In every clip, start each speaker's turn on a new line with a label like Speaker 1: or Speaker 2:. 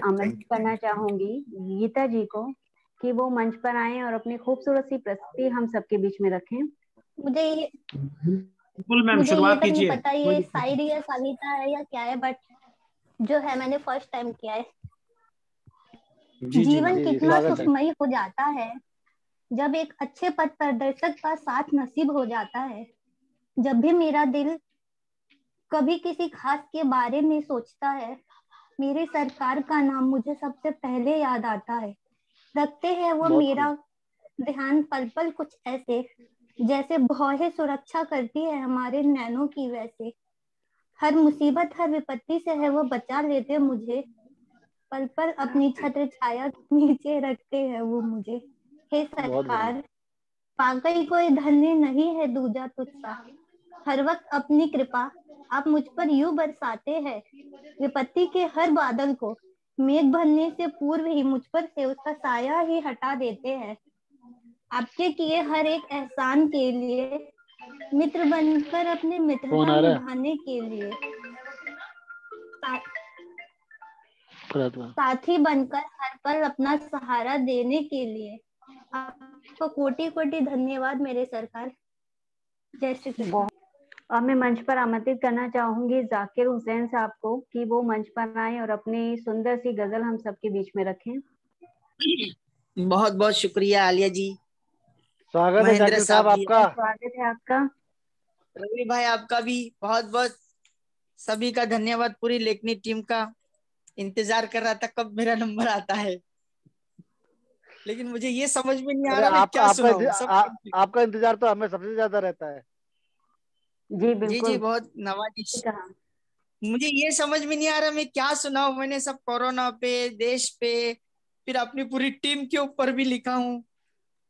Speaker 1: आमंत्रित करना चाहूंगी गीता जी को कि वो मंच पर आए और अपनी खूबसूरत सी प्रस्तुति हम सबके बीच में रखें।
Speaker 2: मुझे ये
Speaker 3: शुरुआत
Speaker 2: तो नहीं
Speaker 3: कीजिए।
Speaker 2: पता ये शायरी या कविता है या क्या है, बट जो है मैंने फर्स्ट टाइम किया है। जीवन कितना सुखमयी हो जाता है जब एक अच्छे पथ प्रदर्शक का साथ नसीब हो जाता है। जब भी मेरा दिल कभी किसी खास के बारे में सोचता है, मेरी सरकार का नाम मुझे सबसे पहले याद आता है। रखते हैं वो मेरा ध्यान पल पल कुछ ऐसे, जैसे भौहें सुरक्षा करती है हमारे नैनों की वैसे। हर मुसीबत हर विपत्ति से है वो बचा लेते मुझे, पल पल अपनी छत्र छाया नीचे रखते हैं वो मुझे। हे सरकार, पागल कोई धन्य नहीं है दूजा तुझसा, हर वक्त अपनी कृपा आप मुझ पर यूं बरसाते हैं। विपत्ति के हर बादल को मेघ बनने से पूर्व ही मुझ पर से उसका साया ही हटा देते हैं। आपके किए हर एक एहसान के लिए मित्र बनकर अपने मित्रता निभाने के लिए, साथी बनकर हर पल अपना सहारा देने के लिए आपको कोटि कोटि धन्यवाद मेरे सरकार। जय श्री कृष्ण।
Speaker 1: और मैं मंच पर आमंत्रित करना चाहूंगी जाकिर हुसैन साहब को कि वो मंच पर आए और अपनी सुंदर सी गजल हम सबके बीच में रखें।
Speaker 4: बहुत बहुत शुक्रिया आलिया जी।
Speaker 5: स्वागत है जाकिर साहब आपका।
Speaker 1: स्वागत है आपका।
Speaker 4: रवि भाई आपका भी बहुत बहुत सभी का धन्यवाद। पूरी लेखनी टीम का इंतजार कर रहा था कब मेरा नंबर आता है, लेकिन मुझे ये समझ में नहीं आ रहा मैं क्या सुनाऊं।
Speaker 5: आपका इंतजार तो हमें सबसे ज्यादा रहता है।
Speaker 1: जी बिल्कुल।
Speaker 4: जी बहुत नवाजिश। मुझे ये समझ में नहीं आ रहा मैं क्या सुनाऊं। मैंने सब कोरोना पे, देश पे, फिर अपनी पूरी टीम के ऊपर भी लिखा हूँ।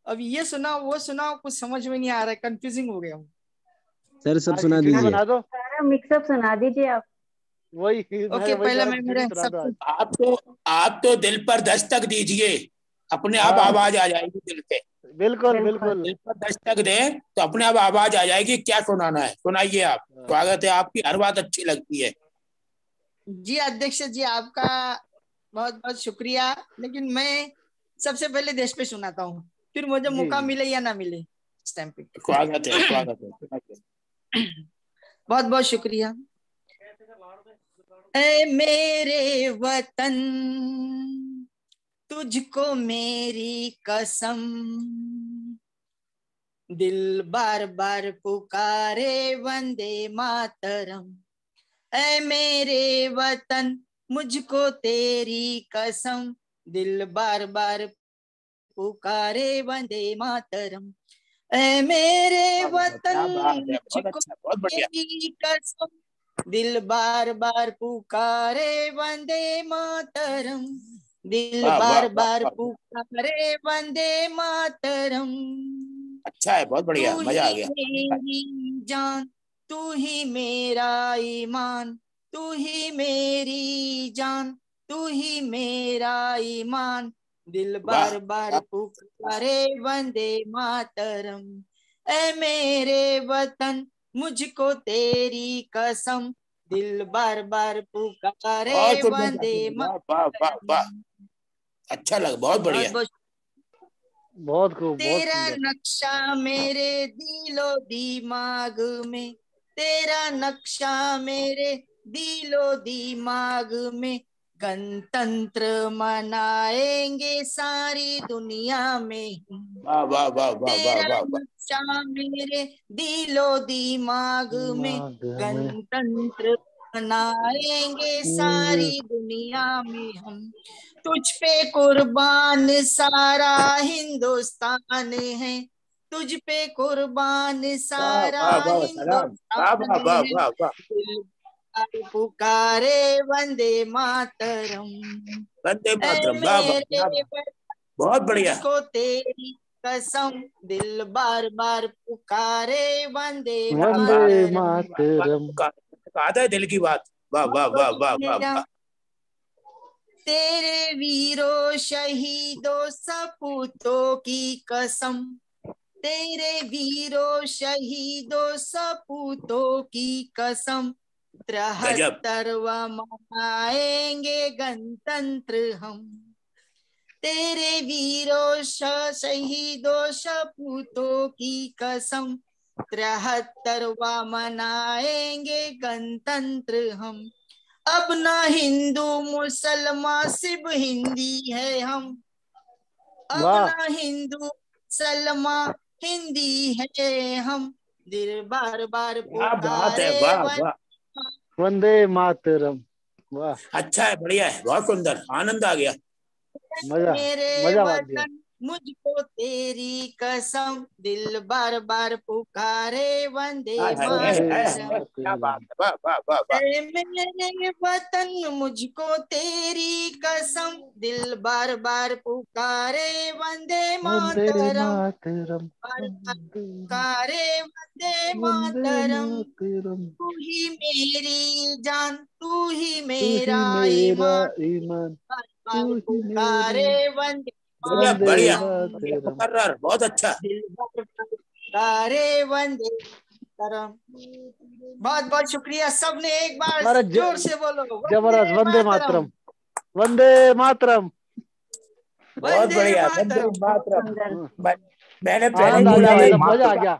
Speaker 4: अब ये सुनाओ वो सुनाओ, कुछ समझ में नहीं आ रहा है, कंफ्यूजिंग हो गया हूँ।
Speaker 6: सर सब सुना दीजिए।
Speaker 1: सारा मिक्सअप सुना दीजिए आप।
Speaker 5: वही
Speaker 4: ओके, पहले मैं मेरे
Speaker 7: आप तो दिल पर दस्तक दीजिए, अपने आप आवाज आ जाएगी दिल पे।
Speaker 5: बिल्कुल बिल्कुल।
Speaker 7: दिल पर दस्तक दें तो अपने आप आवाज आ जाएगी। क्या सुनाना है सुनाइए आप। स्वागत है आपकी, हर बात अच्छी लगती है।
Speaker 4: जी अध्यक्ष जी आपका बहुत बहुत शुक्रिया। लेकिन मैं सबसे पहले देश पे सुनाता हूँ, फिर मुझे मौका मिले या ना मिले इस टाइम पे।
Speaker 7: स्वागत है स्वागत है।
Speaker 4: बहुत बहुत शुक्रिया। ऐ मेरे वतन तुझको मेरी कसम, दिल बार बार पुकारे वंदे मातरम। ऐ मेरे वतन मुझको तेरी कसम, दिल बार बार पुकारे वंदे मातरम। ऐ मेरे वतन मुझको तेरी कसम, दिल बार बार पुकारे वंदे मातरम, दिल बार बार पुकारे वंदे मातरम।
Speaker 7: अच्छा है, बहुत बढ़िया, मजा आ गया।
Speaker 4: मेरी जान तू ही मेरा ईमान, तू ही मेरी जान तू ही मेरा ईमान, दिल बार बार पुकारे वंदे मातरम। ऐ मेरे वतन मुझको तेरी कसम, दिल बार बार पुकारे वंदे मातरम।
Speaker 7: अच्छा लगा, बहुत बढ़िया।
Speaker 5: बहुत खूब।
Speaker 4: तेरा नक्शा मेरे दिलो दिमाग में, तेरा नक्शा मेरे दिलो दिमाग में, गणतंत्र मनाएंगे सारी दुनिया में।
Speaker 7: वाह वाह वाह वाह
Speaker 4: तेरा नक्शा मेरे दिलो दिमाग में, गणतंत्र मनाएंगे सारी दुनिया में हम। तुझ पे कुर्बान सारा हिंदुस्तान है, तुझ पे कुर्बान सारा हिंदुस्तान है, पुकारे वंदे मातरम।
Speaker 7: वंदे मातरम, बहुत बढ़िया।
Speaker 4: मुझको तेरी कसम, दिल बार बार पुकारे वंदे
Speaker 5: मातरम।
Speaker 7: कहा था दिल की बात। वाह वाह वाह वाह वाह।
Speaker 4: तेरे वीरों शहीदों सपूतों की कसम, तेरे वीरों शहीदों सपूतों की कसम, 73वां मनाएंगे गणतंत्र हम। तेरे वीरों शहीदों सपूतों की कसम, 73वां मनाएंगे गणतंत्र हम। अब ना हिंदू मुसलमान सिर्फ हिंदी है हम, अब
Speaker 5: वाह
Speaker 4: ना हिंदू मुसलमान हिंदी है हम, दिल बार बार
Speaker 7: क्या बात है,
Speaker 4: पुकारे
Speaker 7: वाह वाह,
Speaker 5: वंदे मातरम। वाह
Speaker 7: अच्छा है, बढ़िया है, बहुत सुंदर, आनंद आ गया।
Speaker 5: मजा
Speaker 4: मेरे
Speaker 5: मजा आ गया।
Speaker 4: वतन मुझको तेरी कसम, दिल बार बार पुकारे वंदे मातरम।
Speaker 7: क्या बात है, वाह वाह वाह वाह।
Speaker 4: मेरे वतन मुझको तेरी कसम, दिल बार बार पुकारे वंदे
Speaker 5: वंदे
Speaker 4: मातरम,
Speaker 5: मातरम।
Speaker 4: बार बार पुकारे वंदे
Speaker 5: वंदे
Speaker 4: मातरम।
Speaker 5: मातरम।
Speaker 4: तू ही मेरी जान, तू ही
Speaker 5: तू
Speaker 4: मेरा
Speaker 5: ही मेरा
Speaker 4: ईमान,
Speaker 5: ईमान,
Speaker 4: बार
Speaker 5: तू
Speaker 4: बार
Speaker 5: ही मेरा
Speaker 4: पुकारे वंदे
Speaker 7: बढ़िया
Speaker 5: वंदे
Speaker 7: बढ़िया,
Speaker 4: मातरम,
Speaker 7: मुकर्रर, बहुत अच्छा।
Speaker 4: दिल बार बार पुकारे वंदे मातरम। बहुत बहुत शुक्रिया, सबने एक बार
Speaker 5: अरे
Speaker 4: जोर से बोलो
Speaker 5: जबरदस्त,
Speaker 4: वंदे
Speaker 5: वंदे
Speaker 4: मातरम,
Speaker 5: मातरम, वंदे मातरम।
Speaker 7: बहुत
Speaker 4: वंदे
Speaker 7: बढ़िया, वंदे
Speaker 4: मातरम।
Speaker 7: मातरम।
Speaker 1: सुंदर।
Speaker 7: मैंने पहले
Speaker 5: आनंद
Speaker 7: ही
Speaker 5: आ
Speaker 7: बोला
Speaker 5: गया,
Speaker 7: था,
Speaker 5: मतलब मजा आ गया।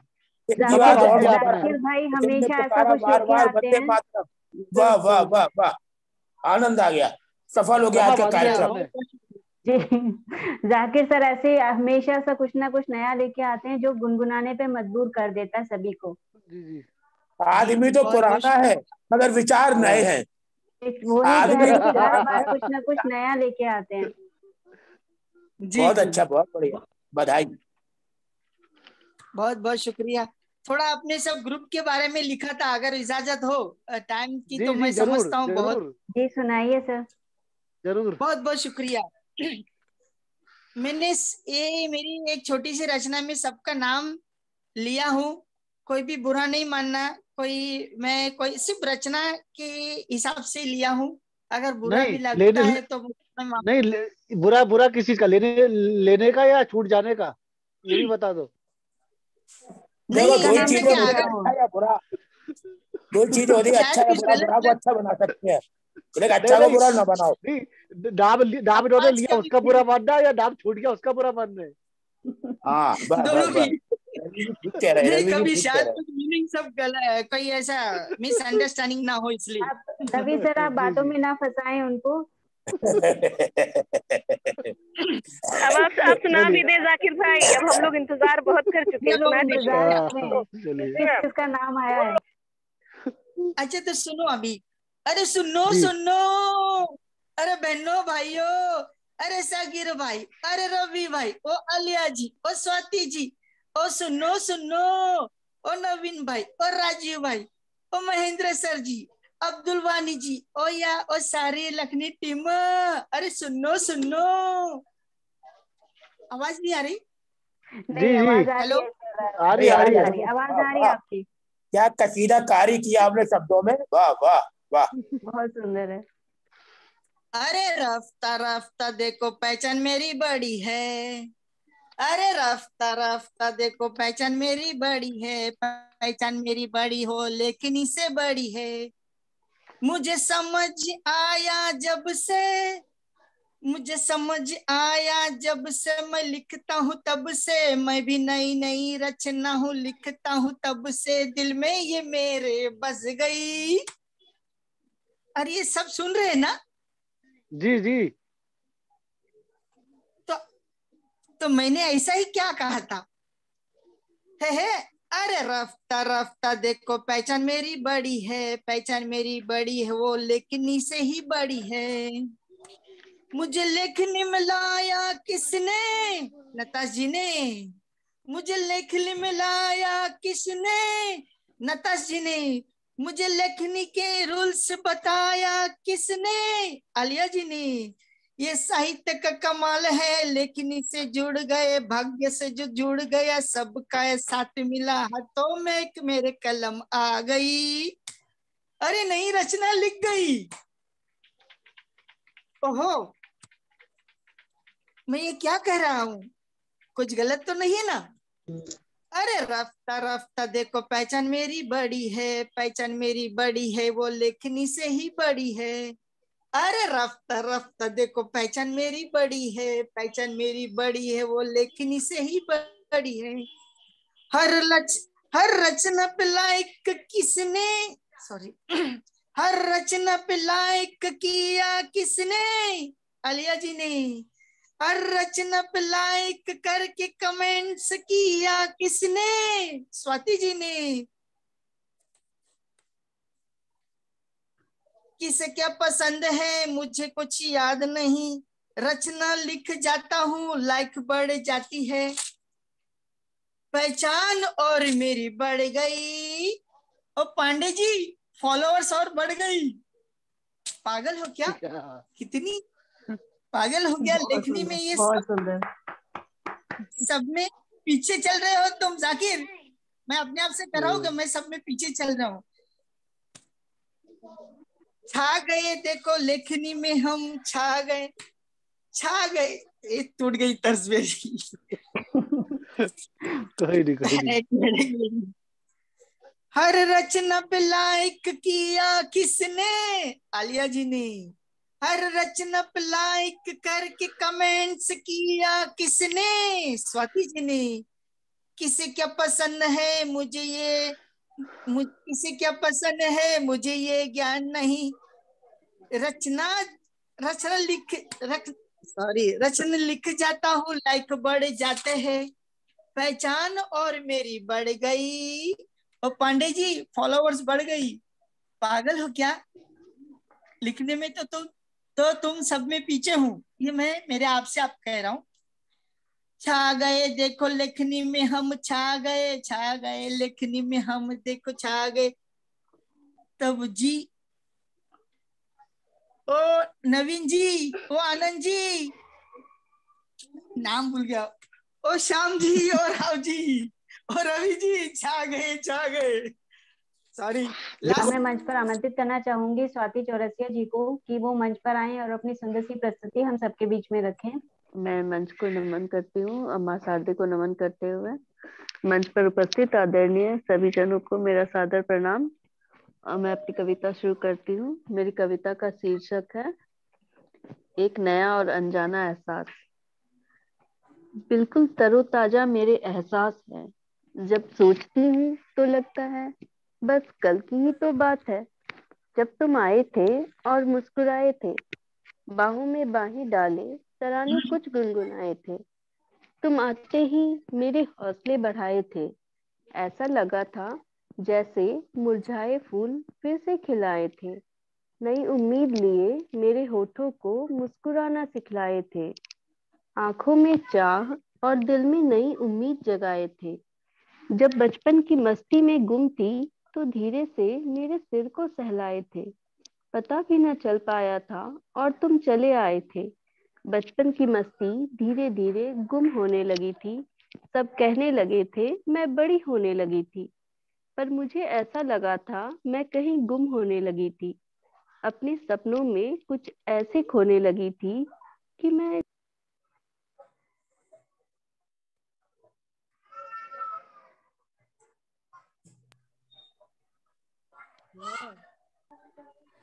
Speaker 7: इतनी बार और बार
Speaker 1: जाकिर भाई
Speaker 7: तुमने
Speaker 1: हमेशा ऐसा
Speaker 7: पुकारा
Speaker 1: कुछ
Speaker 7: बार
Speaker 1: लेके
Speaker 7: बार
Speaker 1: आते
Speaker 7: वंदे
Speaker 1: हैं।
Speaker 7: मातरम। वाह वाह वाह वाह, आनंद आ गया, सफल हो गया आज
Speaker 5: सफा
Speaker 7: का
Speaker 5: बांध दिया
Speaker 7: कार्यक्रम।
Speaker 5: इन्होंने।
Speaker 1: जी जाकिर सर ऐसे हमेशा ऐसा कुछ ना कुछ नया लेके आते हैं जो गुनगुनाने पे मजबूर कर देता है सभी को।
Speaker 5: जी जी।
Speaker 7: आदमी तो
Speaker 4: बहुत बहुत
Speaker 7: पुराना है मगर विचार नए हैं।
Speaker 1: वो नहीं कह
Speaker 7: आदमी
Speaker 1: रहे
Speaker 7: तो
Speaker 1: कि हर
Speaker 7: पुराना
Speaker 1: बार
Speaker 7: है।
Speaker 1: कुछ ना कुछ नया लेके आते हैं।
Speaker 4: जी
Speaker 7: बहुत
Speaker 4: जी,
Speaker 7: अच्छा, बहुत बढ़िया, बधाई।
Speaker 4: बहुत बहुत शुक्रिया। थोड़ा अपने सब ग्रुप के बारे में लिखा था, अगर इजाजत हो टाइम की, तो
Speaker 5: जी जी,
Speaker 4: मैं
Speaker 5: जरूर
Speaker 4: समझता हूँ बहुत।
Speaker 5: जरूर
Speaker 1: जी सुनाइए सर।
Speaker 5: जरूर।
Speaker 4: बहुत बहुत शुक्रिया। मैंने ये मेरी एक छोटी सी रचना में सबका नाम लिया हूँ, कोई भी बुरा नहीं मानना, मैं सिर्फ रचना के हिसाब से लिया हूँ, अगर बुरा
Speaker 5: नहीं
Speaker 4: भी लगता
Speaker 5: लेने
Speaker 4: है तो मैं
Speaker 5: नहीं बुरा बुरा किसी का, लेने लेने का या छूट जाने का, ये भी बता दो।
Speaker 7: देखो,
Speaker 4: नहीं
Speaker 7: दो ही
Speaker 1: नाम
Speaker 7: चीजें
Speaker 1: लिखा
Speaker 7: होती
Speaker 1: गया
Speaker 7: है,
Speaker 1: हो।
Speaker 7: अच्छा या बुरा। दो ही चीज होती है, अच्छा
Speaker 4: शायद
Speaker 7: या
Speaker 4: कुछ
Speaker 7: बुरा,
Speaker 4: गलत
Speaker 7: बुरा को
Speaker 4: लग,
Speaker 7: अच्छा बना सकते हैं, लेकिन
Speaker 5: नहीं
Speaker 7: अच्छा को
Speaker 5: नहीं
Speaker 7: बुरा ना बनाओ।
Speaker 5: नहीं, दाब इन्होंने
Speaker 4: आवाज
Speaker 5: लिया
Speaker 4: का भी
Speaker 5: उसका बुरा मानना है या दाब छूट गया उसका बुरा मानना है।
Speaker 7: हाँ बस
Speaker 4: दोनों
Speaker 7: बस
Speaker 4: भी।
Speaker 7: बस, रवि जी ठीक कह रहे हैं,
Speaker 4: नहीं,
Speaker 7: रवि जी
Speaker 4: कभी
Speaker 7: ठीक कह
Speaker 4: शायद
Speaker 7: रहे
Speaker 4: कुछ मीनिंग सब गलत, कोई ऐसा मिसअंडरस्टैंडिंग ना हो इसलिए।
Speaker 1: आप रवि सर आप
Speaker 5: जी
Speaker 1: बातों
Speaker 5: जी।
Speaker 1: में ना फंसाएं उनको।
Speaker 7: हैं।
Speaker 8: अब आप सुना भी
Speaker 5: चलिए।
Speaker 8: दे जाकिर भाई, अब हम लोग इंतजार बहुत कर चुके
Speaker 1: ये
Speaker 8: हैं,
Speaker 1: लोग
Speaker 8: सुना दीजिए।
Speaker 1: इंतजार कर रहे हैं
Speaker 5: चलिए।
Speaker 1: किस किसका नाम आया है।
Speaker 4: अच्छा तो सुनो अभी, अरे सुनो
Speaker 5: जी
Speaker 4: सुनो, अरे बहनों भाइयों, अरे सागिर भाई, अरे रवि भाई, ओ आलिया जी, ओ स्वाति जी, ओ सुनो सुनो, ओ नवीन भाई, ओ राजीव भाई, ओ महेंद्र सर जी, अब्दुल वानी जी, ओ सारी लखनी टीम, अरे सुनो सुनो, आवाज नहीं आ रही?
Speaker 5: जी
Speaker 1: नहीं
Speaker 5: जी,
Speaker 1: आवाज आ रही
Speaker 4: हेलो,
Speaker 1: है सर,
Speaker 7: आ रही
Speaker 1: आवाज
Speaker 5: रही
Speaker 1: आ
Speaker 5: है।
Speaker 1: रही है, आवाज
Speaker 7: वाह
Speaker 1: आ रही है
Speaker 7: वाह,
Speaker 1: आपकी।
Speaker 7: क्या कसीदा कारी किया आपने शब्दों में, वाह वाह वाह।
Speaker 1: बहुत सुंदर है।
Speaker 4: अरे रफ्ता रफ्ता देखो पहचान मेरी बड़ी है, अरे रफ्ता रफ्ता देखो पहचान मेरी बड़ी है, पहचान मेरी बड़ी हो लेकिन इससे बड़ी है, मुझे समझ आया जब से, मुझे समझ आया जब से मैं लिखता हूँ तब से, मैं भी नई नई रचना हूँ लिखता हूँ तब से, दिल में ये मेरे बस गई। अरे ये सब सुन रहे हैं ना?
Speaker 5: जी जी।
Speaker 4: तो मैंने ऐसा ही क्या कहा था, है अरे रफ्ता रफ्ता देखो पहचान मेरी बड़ी है, पहचान मेरी बड़ी है वो लेखनी से ही बड़ी है, मुझे लेखनी में लाया किसने, नताश जी ने, मुझे लेखनी में लाया किसने, नताश जी ने, मुझे लेखनी के रूल्स बताया किसने, आलिया जी ने, ये साहित्य का कमाल है, लेखनी से जुड़ गए भाग्य से जो जुड़ गया, सबका साथ मिला हाथों में एक मेरे कलम आ गई, अरे नई रचना लिख गई। ओहो, मैं ये क्या कह रहा हूँ, कुछ गलत तो नहीं है ना? अरे रफ्ता रफ्ता देखो पहचान मेरी बड़ी है, पहचान मेरी बड़ी है, वो लेखनी से ही बड़ी है। अरे रफ्ता रफ्ता देखो पहचान मेरी बड़ी है, पहचान मेरी बड़ी है, वो लेखनी से ही बड़ी है। हर रचना पे लाइक किसने, सॉरी, हर रचना पे लाइक किया किसने? आलिया जी ने। हर रचना पे लाइक करके कमेंट्स किया किसने? स्वाति जी ने। किसे क्या पसंद है मुझे कुछ याद नहीं, रचना लिख जाता हूँ लाइक बढ़ जाती है, पहचान और मेरी बढ़ गई। और पांडे जी फॉलोअर्स और बढ़ गई। पागल हो क्या? कितनी पागल हो गया लेखनी में, ये
Speaker 1: बहुत सुंदर।
Speaker 4: सब में पीछे चल रहे हो तुम जाकिर। मैं अपने आप से कर रहा हूँ कि मैं सब में पीछे चल रहा हूँ। छा गए देखो लेखनी में हम, छा गए छा गए। ये टूट गई तर्ज मेरी।
Speaker 5: कोई नहीं।
Speaker 4: हर रचना पे लाइक किया किसने? आलिया जी ने। हर रचना पे लाइक करके कमेंट्स किया किसने? स्वाति जी ने। किसे क्या पसंद है मुझे ये, किसे क्या पसंद है मुझे ये ज्ञान नहीं, रचना रचना लिख रख सॉरी रचना लिख जाता हूँ लाइक बढ़ जाते हैं, पहचान और मेरी बढ़ गई। और पांडे जी फॉलोवर्स बढ़ गई। पागल हो क्या? लिखने में तो तुम सब में पीछे हूँ, ये मैं मेरे आप से आप कह रहा हूँ। छा गए देखो लेखनी में हम, छा गए लेखनी में हम, देखो छा गए। तब जी, ओ नवीन जी, ओ आनंद जी, नाम भूल गया, ओ श्याम जी और राव जी और रवि जी, छा गए। सॉरी।
Speaker 1: मैं मंच पर आमंत्रित करना चाहूंगी स्वाति चौरसिया जी को कि वो मंच पर आए और अपनी सुंदर सी प्रस्तुति हम सबके बीच में रखें।
Speaker 9: मैं मंच को नमन करती हूँ, माँ शारदे को नमन करते हुए मंच पर उपस्थित आदरणीय सभी जनों को मेरा सादर प्रणाम। मैं अपनी कविता शुरू करती हूँ। मेरी कविता का शीर्षक है एक नया और अनजाना एहसास। बिल्कुल तरोताजा मेरे एहसास है, जब सोचती हूँ तो लगता है बस कल की ही तो बात है, जब तुम आए थे और मुस्कुराए थे, बाहों में बाहें डाले तराने कुछ गुनगुनाए थे, तुम आते ही मेरे हौसले बढ़ाए थे, ऐसा लगा था जैसे मुरझाए फूल फिर से खिलाए थे, नई उम्मीद लिए मेरे होठों को मुस्कुराना सिखलाए थे, आंखों में चाह और दिल में नई उम्मीद जगाए थे, जब बचपन की मस्ती में गुम थी तो धीरे से मेरे सिर को सहलाए थे, पता भी न चल पाया था और तुम चले आए थे, बचपन की मस्ती धीरे धीरे गुम होने लगी थी, सब कहने लगे थे मैं बड़ी होने लगी थी, पर मुझे ऐसा लगा था मैं कहीं गुम होने लगी थी, अपने सपनों में कुछ ऐसे खोने लगी थी कि मैं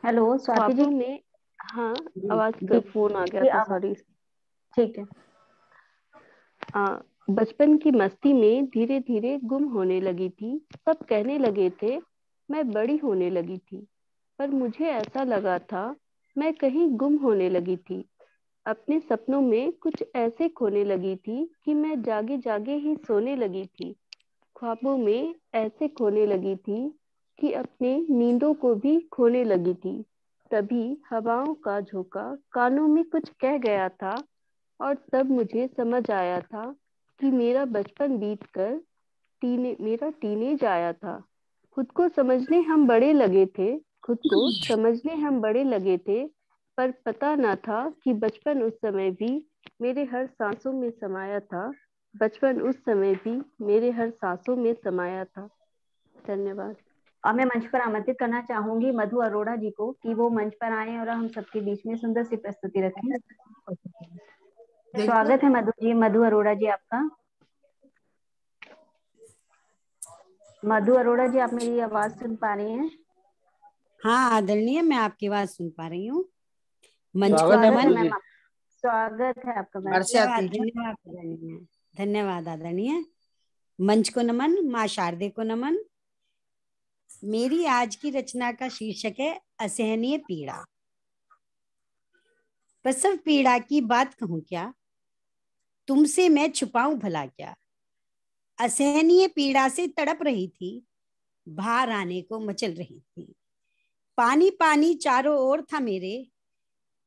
Speaker 1: हेलो स्वाति जी।
Speaker 9: ख्वाबों में, हाँ आवाज का फोन आ गया था, सॉरी।
Speaker 1: ठीक है।
Speaker 9: बचपन की मस्ती में धीरे धीरे गुम होने लगी थी, सब कहने लगे थे मैं बड़ी होने लगी थी, पर मुझे ऐसा लगा था मैं कहीं गुम होने लगी थी, अपने सपनों में कुछ ऐसे खोने लगी थी कि मैं जागे जागे ही सोने लगी थी, ख्वाबों में ऐसे खोने लगी थी कि अपने नींदों को भी खोने लगी थी, तभी हवाओं का झोंका कानों में कुछ कह गया था और तब मुझे समझ आया था कि मेरा बचपन बीतकर मेरा टीनेज आया था, खुद को समझने हम बड़े लगे थे, खुद को समझने हम बड़े लगे थे, पर पता न था कि बचपन उस समय भी मेरे हर सांसों में समाया था, बचपन उस समय भी मेरे हर सांसों में समाया था। धन्यवाद।
Speaker 1: और मैं मंच पर आमंत्रित करना चाहूंगी मधु अरोड़ा जी को कि वो मंच पर आए और हम सबके बीच में सुंदर सी प्रस्तुति रखें। स्वागत है मधु जी, मधु अरोड़ा जी आपका। मधु अरोड़ा जी, आप मेरी आवाज सुन पा रही हैं?
Speaker 10: हाँ आदरणीय, मैं आपकी आवाज सुन पा रही हूँ। मंच को
Speaker 5: स्वागत है
Speaker 1: स्वागत है
Speaker 5: मधु
Speaker 1: मैम,
Speaker 5: जी।
Speaker 1: स्वागत है आपका मैम।
Speaker 10: धन्यवाद धन्यवाद आदरणीय, धन्यवाद आदरणीय। मंच को नमन, माँ शारदे को नमन। मेरी आज की रचना का शीर्षक है असहनीय पीड़ा। प्रसव पीड़ा की बात कहूँ क्या, तुमसे मैं छुपाऊं भला क्या। असहनीय पीड़ा से तड़प रही थी, बाहर आने को मचल रही थी। पानी पानी चारों ओर था मेरे,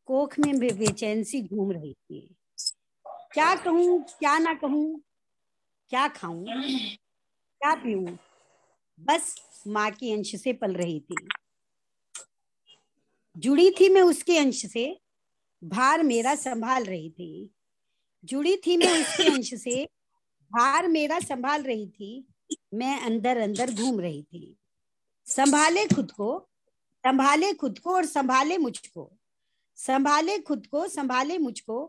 Speaker 10: कोख में बेचैन सी घूम रही थी। क्या कहूँ क्या ना कहूँ, क्या खाऊं क्या पीऊं, बस माँ के अंश से पल रही थी। जुड़ी थी मैं उसके अंश से, भार मेरा संभाल रही थी। जुड़ी थी मैं उसके अंश से, भार मेरा संभाल रही थी। मैं अंदर अंदर घूम रही थी। संभाले खुद को, संभाले खुद को और संभाले मुझको, संभाले खुद को संभाले मुझको।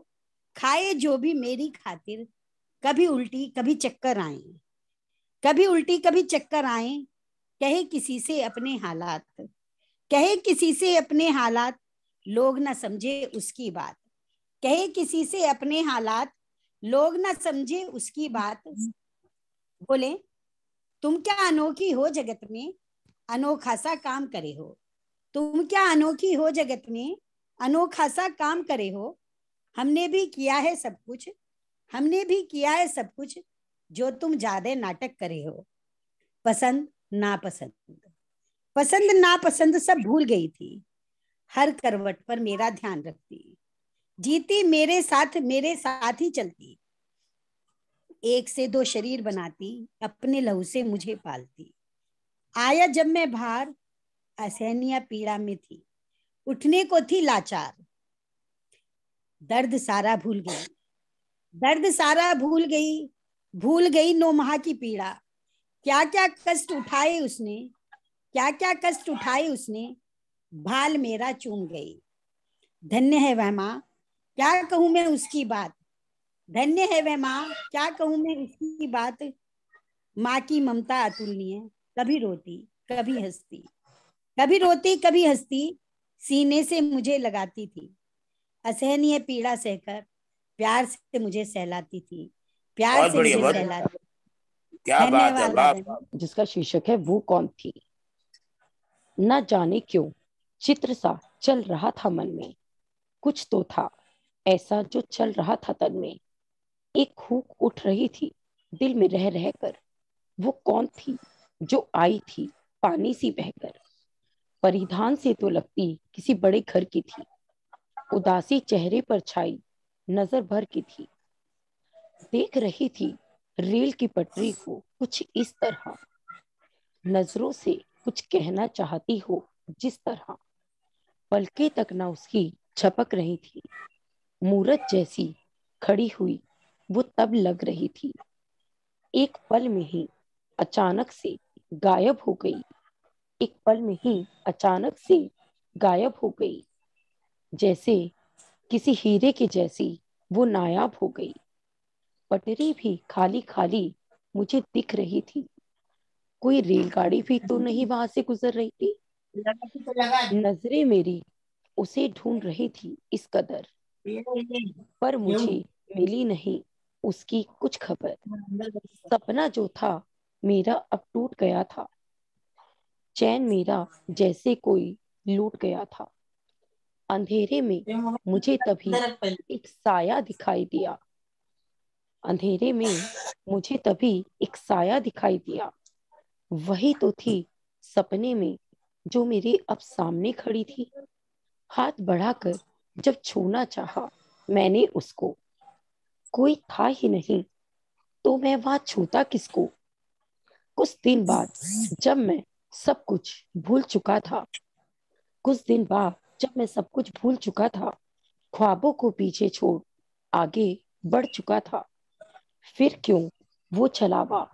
Speaker 10: खाए जो भी मेरी खातिर, कभी उल्टी कभी चक्कर आए, कभी उल्टी कभी चक्कर आए। कहे किसी से अपने हालात, कहे किसी से अपने हालात, लोग ना समझे उसकी बात। कहे किसी से अपने हालात, लोग ना समझे उसकी बात। बोले तुम क्या अनोखी हो जगत में, अनोखा सा काम करे हो। तुम क्या अनोखी हो जगत में, अनोखा सा काम करे हो। हमने भी किया है सब कुछ, हमने भी किया है सब कुछ, जो तुम ज्यादा नाटक करे हो। पसंद नापसंद, पसंद नापसंद सब भूल गई थी। हर करवट पर मेरा ध्यान रखती, जीती मेरे साथ ही चलती। एक से दो शरीर बनाती, अपने लहू से मुझे पालती। आया जब मैं बाहर, असहनीय पीड़ा में थी, उठने को थी लाचार। दर्द सारा भूल गई, दर्द सारा भूल गई 9 माह की पीड़ा। क्या क्या कष्ट उठाए उसने, क्या क्या कष्ट उठाए उसने, भाल मेरा चूम गई। धन्य है वह माँ, क्या कहूँ मैं उसकी बात। धन्य है वह माँ, क्या कहूँ मैं उसकी बात। माँ की ममता अतुलनीय, कभी रोती कभी हंसती, कभी रोती कभी हंसती। सीने से मुझे लगाती थी, असहनीय पीड़ा सहकर प्यार से मुझे सहलाती थी, प्यार
Speaker 7: बहुत
Speaker 10: से
Speaker 7: बढ़िया,
Speaker 10: मुझे
Speaker 7: बहुत
Speaker 10: सहलाती।
Speaker 7: क्या बात है,
Speaker 10: धन्यवाद
Speaker 7: वाह।
Speaker 10: आदरणीय।
Speaker 11: जिसका शीर्षक है वो कौन थी। न जाने क्यों चित्र सा चल रहा था मन में, कुछ तो था ऐसा जो चल रहा था तन में। एक हूक उठ रही थी दिल में रह रह कर, वो कौन थी जो आई थी पानी सी बहकर। परिधान से तो लगती किसी बड़े घर की थी, उदासी चेहरे पर छाई नजर भर की थी। देख रही थी रेल की पटरी को कुछ इस तरह, नजरों से कुछ कहना चाहती हो जिस तरह। पलके तक ना उसकी झपक रही थी, मूरत जैसी खड़ी हुई वो तब लग रही थी। एक पल में ही अचानक से गायब हो गई, एक पल में ही अचानक से गायब हो गई। जैसे किसी हीरे के जैसी वो नायाब हो गई। पटरी भी खाली खाली मुझे दिख रही थी, कोई रेलगाड़ी भी तो नहीं वहां से गुजर रही थी। नजरें मेरी उसे ढूंढ रही थी इस कदर, पर मुझे मिली नहीं उसकी कुछ खबर। सपना जो था मेरा अब टूट गया था, चैन मेरा जैसे कोई लूट गया था। अंधेरे में मुझे तभी एक साया दिखाई दिया, अंधेरे में मुझे तभी एक साया दिखाई दिया। वही तो थी सपने में जो मेरे अब सामने खड़ी थी। हाथ बढ़ाकर जब छूना चाहा मैंने उसको, कोई था ही नहीं तो मैं वहां छूता किसको। कुछ दिन बाद जब मैं सब कुछ भूल चुका था, कुछ दिन बाद जब मैं सब कुछ भूल चुका था, ख्वाबों को पीछे छोड़ आगे बढ़ चुका था, फिर क्यों वो छलावा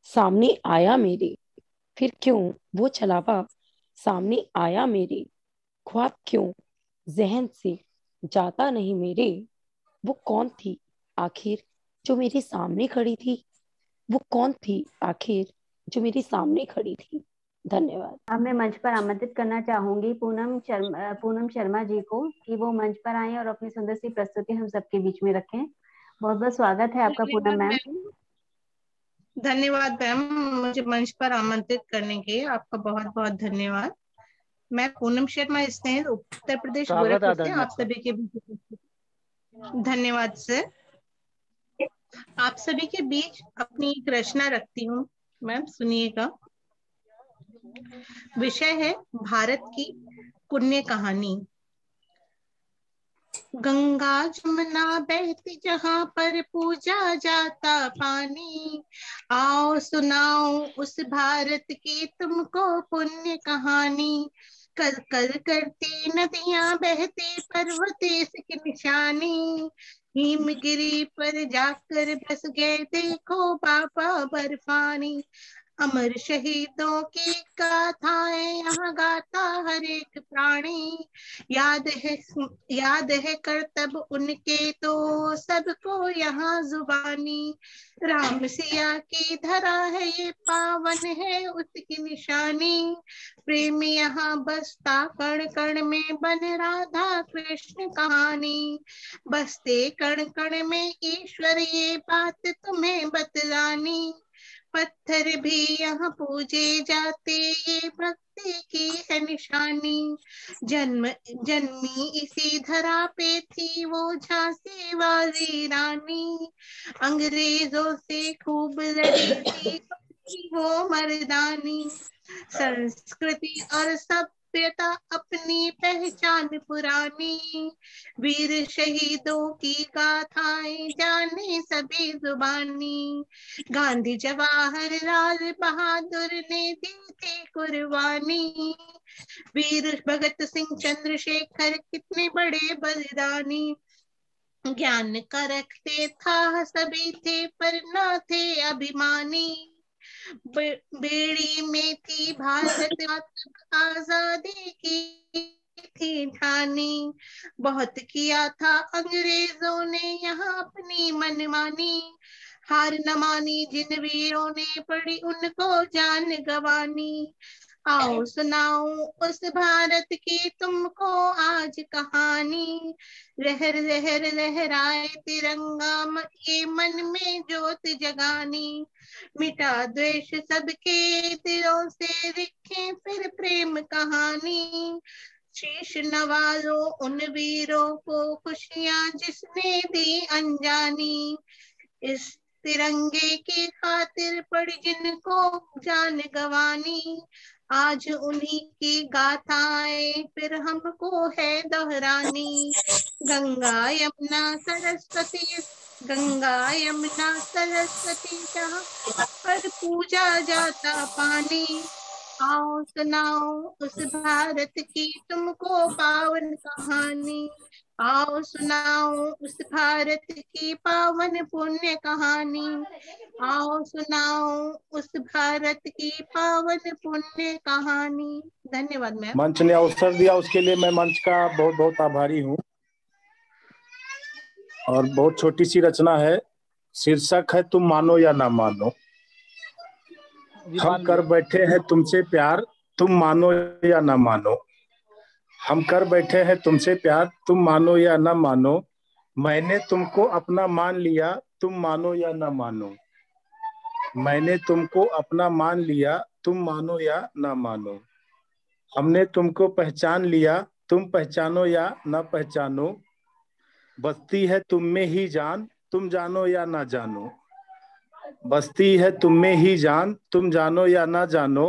Speaker 11: सामने आया मेरे। फिर क्यों वो छलावा सामने आया मेरे। ख्वाब क्यों जहन से जाता नहीं मेरे। वो कौन थी आखिर जो मेरे सामने खड़ी थी वो कौन थी? आखिर जो मेरे सामने खड़ी थी। धन्यवाद।
Speaker 1: अब मैं मंच पर आमंत्रित करना चाहूंगी पूनम शर्मा जी को कि वो मंच पर आए और अपनी सुंदर सी प्रस्तुति हम सबके बीच में रखें। बहुत बहुत स्वागत है आपका पूनम मैम।
Speaker 12: धन्यवाद मैम, मुझे मंच पर आमंत्रित करने के आपका बहुत बहुत धन्यवाद। मैं पूनम शर्मा स्नेह उत्तर प्रदेश गोरखपुर से आप सभी के बीच। धन्यवाद सर। आप सभी के बीच अपनी एक रचना रखती हूँ मैम, सुनिएगा। विषय है भारत की पुण्य कहानी। गंगा जमुना बहती जहाँ पर पूजा जाता पानी, आओ सुनाओ उस भारत की तुमको पुण्य कहानी। कर कर करती नदियां बहती पर्वते की निशानी, हिमगिरी पर जाकर बस गए देखो बाबा बर्फानी। अमर शहीदों की गाथाएं यहाँ गाता हर एक प्राणी, याद है करतब उनके तो सबको यहाँ जुबानी। राम सिया की धरा है ये पावन है उसकी निशानी, प्रेम यहाँ बसता कण कण में बन राधा कृष्ण कहानी। बसते कण कण में ईश्वर ये बात तुम्हें बतलानी, पत्थर भी यहाँ पूजे जाते ये भक्ति की है निशानी। जन्मी इसी धरा पे थी वो झांसी वाली रानी, अंग्रेजों से खूब लड़ी थी वो मर्दानी। संस्कृति और सभ्यता अपनी पहचान पुरानी, वीर शहीदों की गाथाएं जाने सभी जुबानी। गांधी जवाहरलाल बहादुर ने दी थी कुर्बानी, वीर भगत सिंह चंद्रशेखर कितने बड़े बलिदानी। ज्ञान का रखते था सभी थे पर न थे अभिमानी, बेड़ी में थी भारत आजादी की थी ठानी। बहुत किया था अंग्रेजों ने यहाँ अपनी मनमानी, हार न मानी जिन वीरों ने पड़ी उनको जान गंवानी। आओ सुनाओ उस भारत की तुमको आज कहानी, लहर लहर लहराए तिरंगा ये मन में ज्योत जगानी। मिटा द्वेष सबके दिलों से लिखे फिर प्रेम कहानी, शीश नवाजो उन वीरों को खुशियां जिसने दी अनजानी। इस तिरंगे की खातिर पड़ी जिनको जान गंवानी, आज उन्हीं की गाथाएं फिर हमको है दोहरानी। गंगा यमुना सरस्वती, गंगा यमुना सरस्वती जहाँ पर पूजा जाता पानी, आओ सुनाओ उस भारत की तुमको पावन कहानी। आओ सुनाओ उस भारत की पावन पुण्य कहानी, आओ सुनाओ उस भारत की पावन पुण्य कहानी। धन्यवाद मैम।
Speaker 7: मंच ने अवसर दिया उसके लिए मैं मंच का बहुत बहुत आभारी हूँ। और बहुत छोटी सी रचना है, शीर्षक है तुम मानो या ना मानो। हम कर बैठे हैं तुमसे प्यार, तुम मानो या ना मानो। हम कर बैठे हैं तुमसे प्यार, तुम मानो या ना मानो। मैंने तुमको अपना मान लिया, तुम मानो या ना मानो। मैंने तुमको अपना मान लिया, तुम मानो या ना मानो। हमने तुमको पहचान लिया, तुम पहचानो या ना पहचानो। बसती है तुम में ही जान, तुम जानो या ना जानो। बसती है तुम में ही जान, तुम जानो या ना जानो।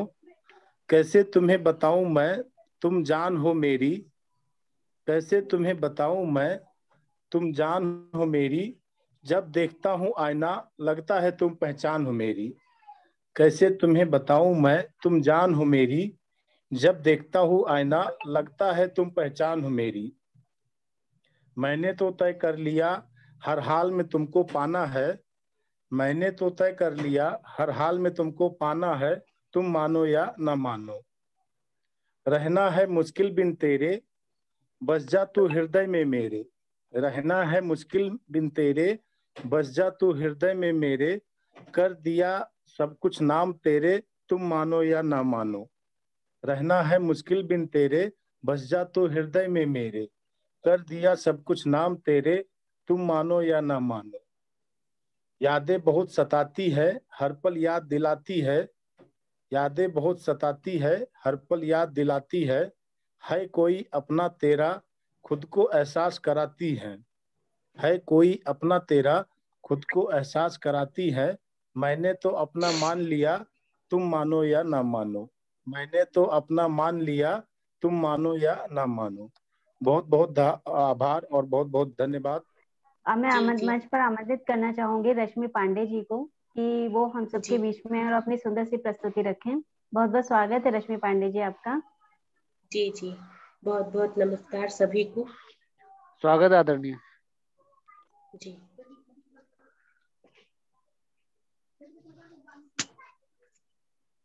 Speaker 7: कैसे तुम्हें बताऊं मैं, तुम जान हो मेरी। कैसे तुम्हें बताऊं मैं, तुम जान हो मेरी। जब देखता हूं आईना लगता है तुम पहचान हो मेरी। कैसे तुम्हें बताऊं मैं, तुम जान हो मेरी। जब देखता हूं आईना लगता है तुम पहचान हो मेरी। मैंने तो तय कर लिया हर हाल में तुमको पाना है। मैंने तो तय कर लिया हर हाल में तुमको पाना है, तुम मानो या ना मानो। रहना है मुश्किल बिन तेरे, बस जा तू हृदय में मेरे। रहना है मुश्किल बिन तेरे, बस जा तू हृदय में मेरे, कर दिया सब कुछ नाम तेरे, तुम मानो या ना मानो। रहना है मुश्किल बिन तेरे, बस जा तू हृदय में मेरे, कर दिया सब कुछ नाम तेरे, तुम मानो या ना मानो। यादें बहुत सताती है, हर पल याद दिलाती है, यादें बहुत सताती है, हर पल याद दिलाती है कोई अपना तेरा, खुद को एहसास कराती है कोई अपना तेरा, खुद को एहसास कराती है। मैंने तो अपना मान लिया, तुम मानो या ना मानो। मैंने तो अपना मान लिया, तुम मानो या ना मानो। बहुत बहुत आभार और बहुत बहुत धन्यवाद।
Speaker 1: अब मैं मंच पर आमंत्रित करना चाहूंगी रश्मि पांडे जी को कि वो हम सबके बीच में और अपनी सुंदर सी प्रस्तुति रखें। बहुत बहुत स्वागत है रश्मि पांडे जी आपका।
Speaker 13: जी जी, बहुत बहुत नमस्कार सभी को।
Speaker 5: स्वागत आदरणीय
Speaker 13: जी।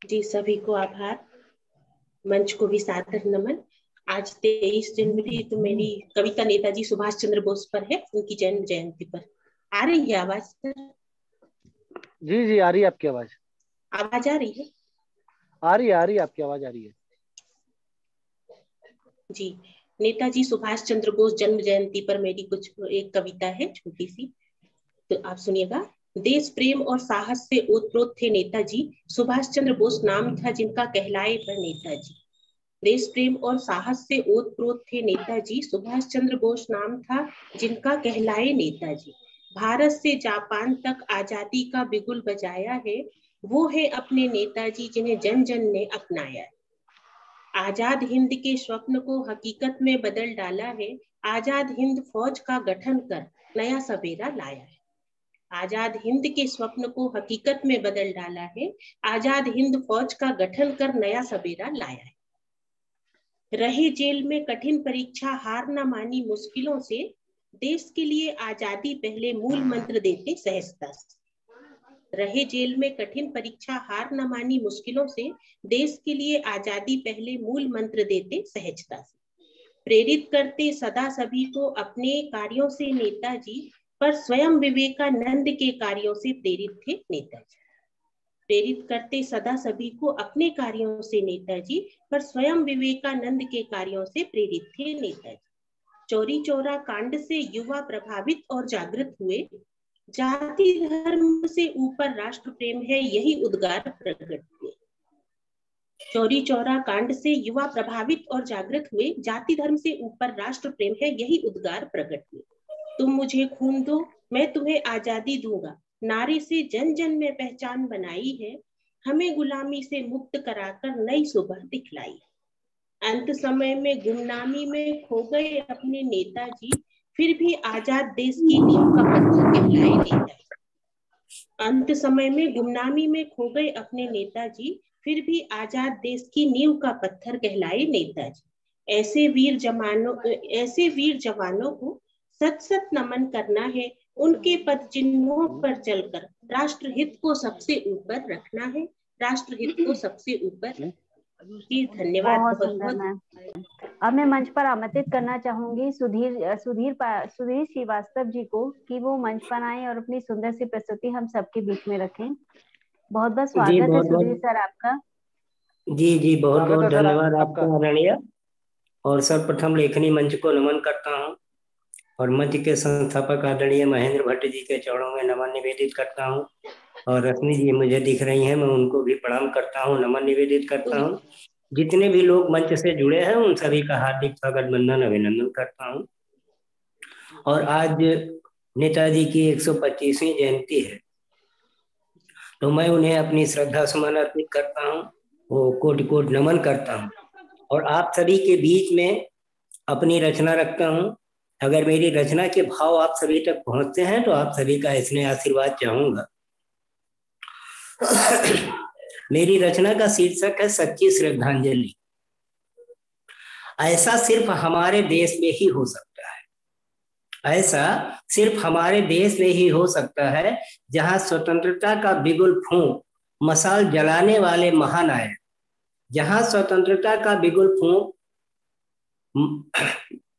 Speaker 13: जी सभी को आभार, मंच को भी सादर नमन। आज 23 जनवरी तो मेरी कविता नेताजी सुभाष चंद्र बोस पर है, उनकी जन्म जयंती पर। आ रही है आवाज सर?
Speaker 5: जी जी आ रही है आपकी आवाज।
Speaker 13: आवाज आ रही है?
Speaker 5: आ रही है आपकी आवाज आ रही है।
Speaker 13: जी, नेताजी सुभाष चंद्र बोस जन्म जयंती पर मेरी कुछ एक कविता है छोटी सी, तो आप सुनिएगा। देश प्रेम और साहस से ओतप्रोत थे नेताजी, सुभाष चंद्र बोस नाम था जिनका कहलाए पर नेताजी। देश प्रेम और साहस से ओतप्रोत थे नेताजी, सुभाष चंद्र बोस नाम था जिनका कहलाए नेताजी। भारत से जापान तक आजादी का बिगुल बजाया है, वो है अपने नेताजी जिन्हें जन जन ने अपनाया है। आजाद हिंद के स्वप्न को हकीकत में बदल डाला है, आजाद हिंद फौज का गठन कर नया सवेरा लाया है। आजाद हिंद के स्वप्न को हकीकत में बदल डाला है, आजाद हिंद फौज का गठन कर नया सवेरा लाया है। रहे जेल में कठिन परीक्षा, हार न मानी मुश्किलों से, देश के लिए आजादी पहले मूल मंत्र देते सहजता से। रहे जेल में कठिन परीक्षा, हार न मानी मुश्किलों से, देश के लिए आजादी पहले मूल मंत्र देते सहजता से। प्रेरित करते सदा सभी को अपने कार्यों से नेताजी, पर स्वयं विवेकानंद के कार्यों से प्रेरित थे नेताजी। प्रेरित करते सदा सभी को अपने कार्यों से नेताजी, पर स्वयं विवेकानंद के कार्यों से प्रेरित थे नेताजी। चौरी चौरा कांड से युवा प्रभावित और जागृत हुए, जाति धर्म से ऊपर राष्ट्र प्रेम है यही उद्गार प्रकट हुए। चौरी चौरा कांड से युवा प्रभावित और जागृत हुए, जाति धर्म से ऊपर राष्ट्र प्रेम है यही उद्गार प्रकट हुए। तुम मुझे खून दो मैं तुम्हें आजादी दूंगा, नारे से जन जन में पहचान बनाई है, हमें गुलामी से मुक्त कराकर नई सुबह दिखलाई। अंत समय में गुमनामी में खो गए अपने नेताजी, फिर भी आजाद देश की नींव का पत्थर कहलाए नेताजी। अंत समय में गुमनामी में खो गए अपने नेताजी, फिर भी आजाद देश की नींव का पत्थर कहलाए नेताजी। ऐसे वीर जवानों को सत सत नमन करना है, उनके पद चिन्हों पर चलकर राष्ट्रहित को सबसे ऊपर रखना है, राष्ट्रहित को सबसे ऊपर। जी धन्यवाद बहुत बहुत।
Speaker 1: अब मैं मंच पर आमंत्रित करना चाहूंगी सुधीर श्रीवास्तव जी को कि वो मंच पर आए और अपनी सुंदर सी प्रस्तुति हम सबके बीच में रखें। बहुत बहुत स्वागत है सुधीर सर आपका।
Speaker 14: जी जी बहुत बहुत धन्यवाद आपका आदरणीय। और सर्वप्रथम लेखनी मंच को नमन करता हूँ और मंच के संस्थापक आदरणीय महेंद्र भट्ट जी के चरणों में नमन निवेदित करता हूँ। और रश्मि जी मुझे दिख रही हैं, मैं उनको भी प्रणाम करता हूँ, नमन निवेदित करता हूँ। जितने भी लोग मंच से जुड़े हैं उन सभी का हार्दिक स्वागत वंदन अभिनंदन करता हूँ। और आज नेताजी की 125वीं जयंती है, तो मैं उन्हें अपनी श्रद्धा सुमन अर्पित करता हूँ, वो कोटि कोटि नमन करता हूँ। और आप सभी के बीच में अपनी रचना रखता हूँ। अगर मेरी रचना के भाव आप सभी तक पहुंचते हैं तो आप सभी का स्नेह आशीर्वाद चाहूंगा। मेरी रचना का शीर्षक है सच्ची श्रद्धांजलि। ऐसा सिर्फ हमारे देश में ही हो सकता है, ऐसा सिर्फ हमारे देश में ही हो सकता है, जहां स्वतंत्रता का बिगुल फूंक मशाल जलाने वाले महानायक, जहां स्वतंत्रता का बिगुल फूंक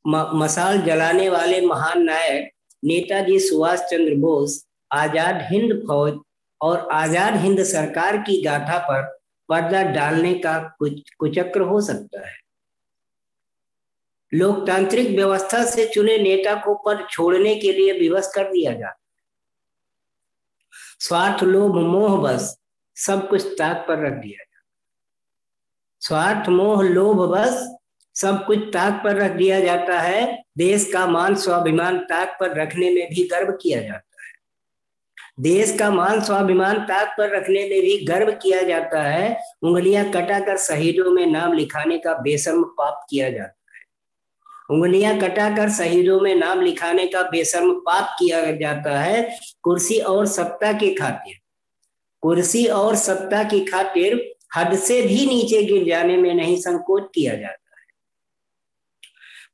Speaker 14: मशाल जलाने वाले महान नायक नेताजी सुभाष चंद्र बोस आजाद हिंद फौज और आजाद हिंद सरकार की गाथा पर पर्दा डालने का कुचक्र हो सकता है। लोकतांत्रिक व्यवस्था से चुने नेता को पद छोड़ने के लिए विवश कर दिया जाता। स्वार्थ लोभ मोह बस सब कुछ ताक पर रख दिया जाता। स्वार्थ मोह लोभ बस सब कुछ ताक पर रख दिया जाता है। देश का मान स्वाभिमान ताक पर रखने में भी गर्व किया जाता है। देश का मान स्वाभिमान ताक पर रखने में भी गर्व किया जाता है। उंगलियां कटाकर शहीदों में नाम लिखाने का बेशर्म पाप किया जाता है। उंगलियां कटाकर शहीदों में नाम लिखाने का बेशर्म पाप किया जाता है। कुर्सी और सत्ता की खातिर, कुर्सी और सत्ता की खातिर हद से भी नीचे गिर जाने में नहीं संकोच किया जाता।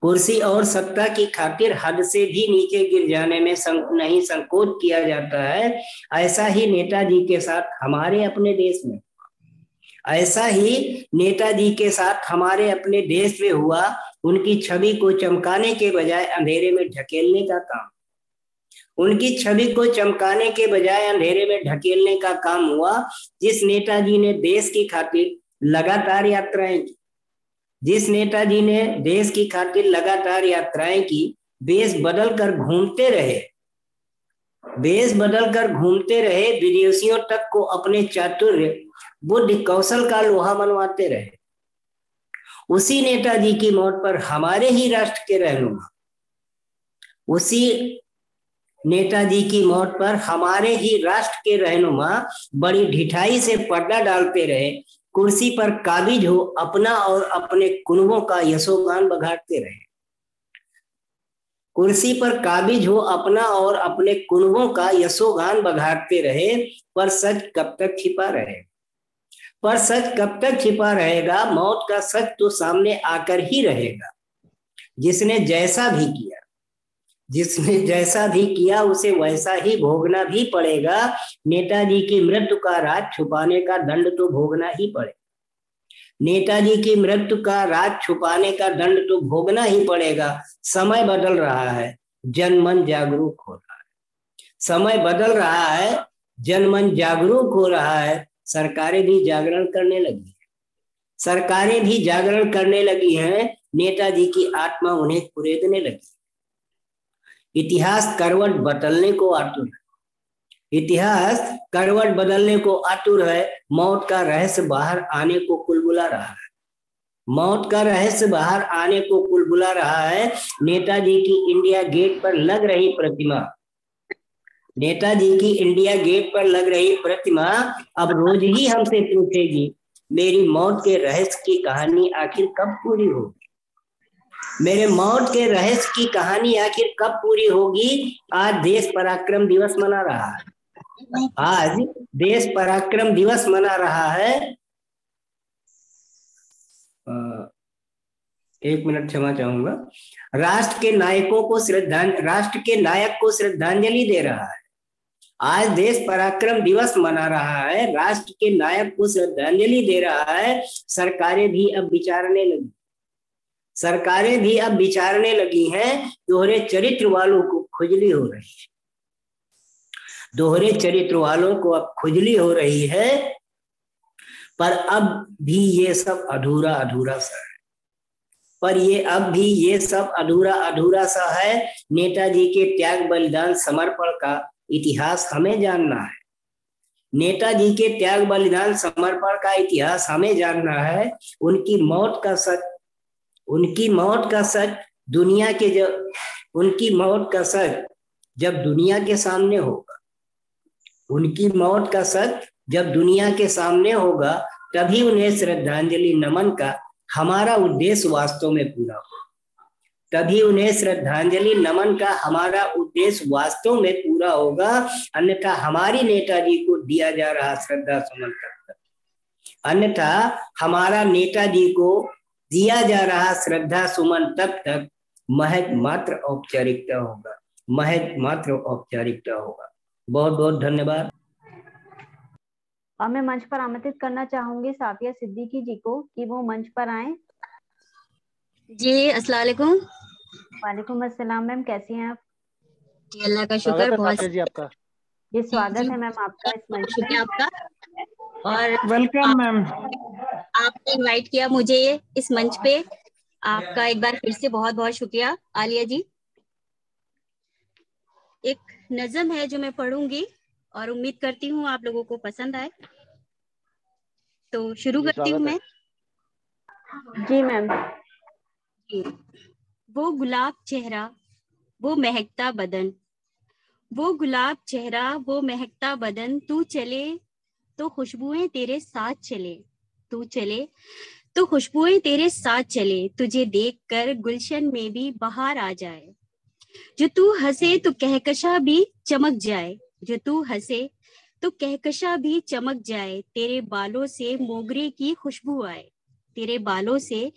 Speaker 14: कुर्सी और सत्ता की खातिर हद से भी नीचे गिर जाने में नहीं संकोच किया जाता है। ऐसा ही नेताजी के साथ हमारे अपने देश में, ऐसा ही नेताजी के साथ हमारे अपने देश में हुआ। उनकी छवि को चमकाने के बजाय अंधेरे में ढकेलने का काम, उनकी छवि को चमकाने के बजाय अंधेरे में ढकेलने का काम हुआ। जिस नेताजी ने देश की खातिर लगातार यात्राएं की, जिस नेताजी ने देश की खातिर लगातार यात्राएं की, बेस बदल कर घूमते रहे, बेस बदल कर घूमते रहे, विदेशियों तक को अपने चातुर्य बुद्धि कौशल का लोहा मनवाते रहे। उसी नेताजी की मौत पर हमारे ही राष्ट्र के रहनुमा, उसी नेताजी की मौत पर हमारे ही राष्ट्र के रहनुमा बड़ी ढिठाई से पर्दा डालते रहे। कुर्सी पर काबिज हो अपना और अपने कुनबों का यशोगान बघाड़ते रहे। कुर्सी पर काबिज हो अपना और अपने कुनबों का यशोगान बघाड़ते रहे। पर सच कब तक छिपा रहे, पर सच कब तक छिपा रहेगा। मौत का सच तो सामने आकर ही रहेगा। जिसने जैसा भी किया, जिसने जैसा भी किया उसे वैसा ही भोगना भी पड़ेगा। नेताजी की मृत्यु का राज छुपाने का दंड तो भोगना ही पड़ेगा। नेताजी की मृत्यु का राज छुपाने का दंड तो भोगना ही पड़ेगा। समय बदल रहा है, जनमन जागरूक हो रहा है। समय बदल रहा है, जनमन जागरूक हो रहा है। सरकारें भी जागरण करने लगी हैं, सरकारें भी जागरण करने लगी हैं। नेताजी की आत्मा उन्हें कुरेदने लगी। इतिहास करवट बदलने को आतुर है, इतिहास करवट बदलने को आतुर है। मौत का रहस्य बाहर आने को कुलबुला रहा है, मौत का रहस्य बाहर आने को कुलबुला रहा है। नेताजी की इंडिया गेट पर लग रही प्रतिमा, नेताजी की इंडिया गेट पर लग रही प्रतिमा अब रोज ही हमसे पूछेगी, मेरी मौत के रहस्य की कहानी आखिर कब पूरी होगी। मेरे मौत के रहस्य की कहानी आखिर कब पूरी होगी। आज देश पराक्रम दिवस मना रहा है, आज देश पराक्रम दिवस मना रहा है। एक मिनट क्षमा चाहूंगा। राष्ट्र के नायकों को राष्ट्र के नायक को श्रद्धांजलि दे रहा है। आज देश पराक्रम दिवस मना रहा है, राष्ट्र के नायक को श्रद्धांजलि दे रहा है। सरकारें भी अब विचारने लगी, सरकारें भी अब विचारने लगी हैं। दोहरे चरित्र वालों को खुजली हो रही है, दोहरे चरित्र वालों को अब खुजली हो रही है। पर अब भी ये सब अधूरा अधूरा सा है, पर ये अब भी ये सब अधूरा अधूरा सा है। नेताजी के त्याग बलिदान समर्पण का इतिहास हमें जानना है, नेताजी के त्याग बलिदान समर्पण का इतिहास हमें जानना है। उनकी मौत का सच, उनकी मौत का सच दुनिया के उनकी मौत का सच जब दुनिया के सामने होगा, उनकी मौत का सच जब दुनिया के सामने होगा, तभी उन्हें श्रद्धांजलि नमन का हमारा उद्देश्य वास्तव में पूरा होगा, तभी उन्हें श्रद्धांजलि नमन का हमारा उद्देश्य वास्तव में पूरा होगा। अन्यथा हमारी नेताजी को दिया जा रहा श्रद्धा सुमन तक, अन्यथा हमारा नेताजी को दिया जा रहा श्रद्धा सुमन तक महज मात्र औपचारिकता होगा, महज मात्र औपचारिकता होगा। बहुत बहुत धन्यवाद।
Speaker 1: और मैं मंच पर आमंत्रित करना चाहूंगी साफिया सिद्दीकी जी को कि वो मंच पर आए।
Speaker 15: जी अस्सलाम वालेकुम।
Speaker 1: वालेकुम अस्सलाम। मैम कैसी हैं आप?
Speaker 15: जी अल्लाह का
Speaker 5: स्वागत
Speaker 15: शुक्र।
Speaker 5: है
Speaker 15: बहुत
Speaker 5: साक्षी जी आपका।
Speaker 1: ये स्वागत है मैम आपका इस मंच पे।
Speaker 15: शुक्रिया आपका। और
Speaker 3: वेलकम मैम।
Speaker 15: आपने इनवाइट किया मुझे इस मंच पे, आपका एक बार फिर से बहुत बहुत शुक्रिया। आलिया जी, एक नज़म है जो मैं पढ़ूंगी और उम्मीद करती हूँ आप लोगों को पसंद आए, तो शुरू करती हूँ मैं।
Speaker 1: जी मैम।
Speaker 15: वो गुलाब चेहरा, वो महकता बदन, वो गुलाब चेहरा, वो महकता बदन, तू चले तो खुशबुएं तेरे साथ चले, तू चले तो खुशबुएं तेरे साथ चले, तुझे देखकर गुलशन में भी बहार आ जाए, जो तू हंसे तो कहकशा भी चमक जाए, जो तू हंसे तो कहकशा भी चमक जाए, तेरे बालों से मोगरे की खुशबू आए, तेरे बालों से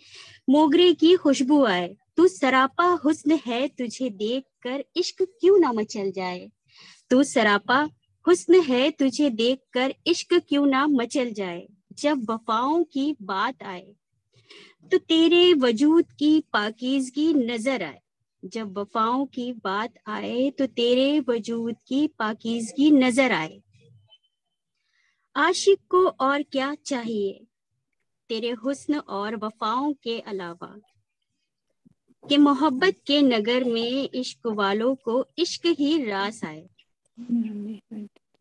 Speaker 15: मोगरे की खुशबू आए, तू सरापा हुस्न है, तुझे देखकर इश्क क्यों ना मचल जाए, तू सरापा हुस्न है, तुझे देखकर इश्क क्यों ना मचल जाए, जब वफाओं की बात आए तो तेरे वजूद की पाकीज़गी नजर आए, जब वफाओं की बात आए तो तेरे वजूद की पाकीज़गी नजर आए, आशिक को और क्या चाहिए तेरे हुस्न और वफाओं के अलावा, कि मोहब्बत के नगर में इश्क वालों को इश्क ही रास आए,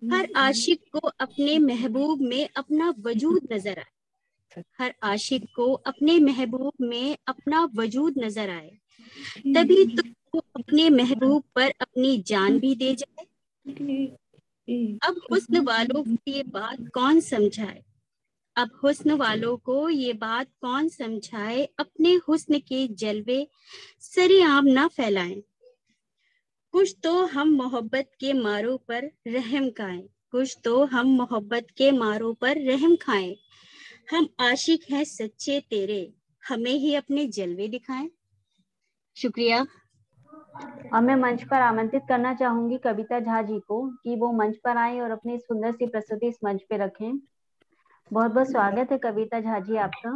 Speaker 15: हर आशिक को अपने महबूब में अपना वजूद नजर आए, हर आशिक को अपने महबूब में अपना वजूद नजर आए, तभी तो वो अपने महबूब पर अपनी जान भी दे जाए, अब हुस्न वालों को ये बात कौन समझाए, अब हुस्न वालों को ये बात कौन समझाए, अपने हुस्न के जलवे सरेआम ना फैलाएं, कुछ तो हम मोहब्बत के मारों पर रहम खाएं, कुछ तो हम मोहब्बत के मारों पर रहम खाएं, हम आशिक हैं सच्चे तेरे, हमें ही अपने जलवे दिखाएं। शुक्रिया।
Speaker 1: और मैं मंच पर आमंत्रित करना चाहूंगी कविता झा जी को कि वो मंच पर आए और अपनी सुंदर सी प्रस्तुति इस मंच पे रखें। बहुत बहुत स्वागत है कविता झा जी आपका।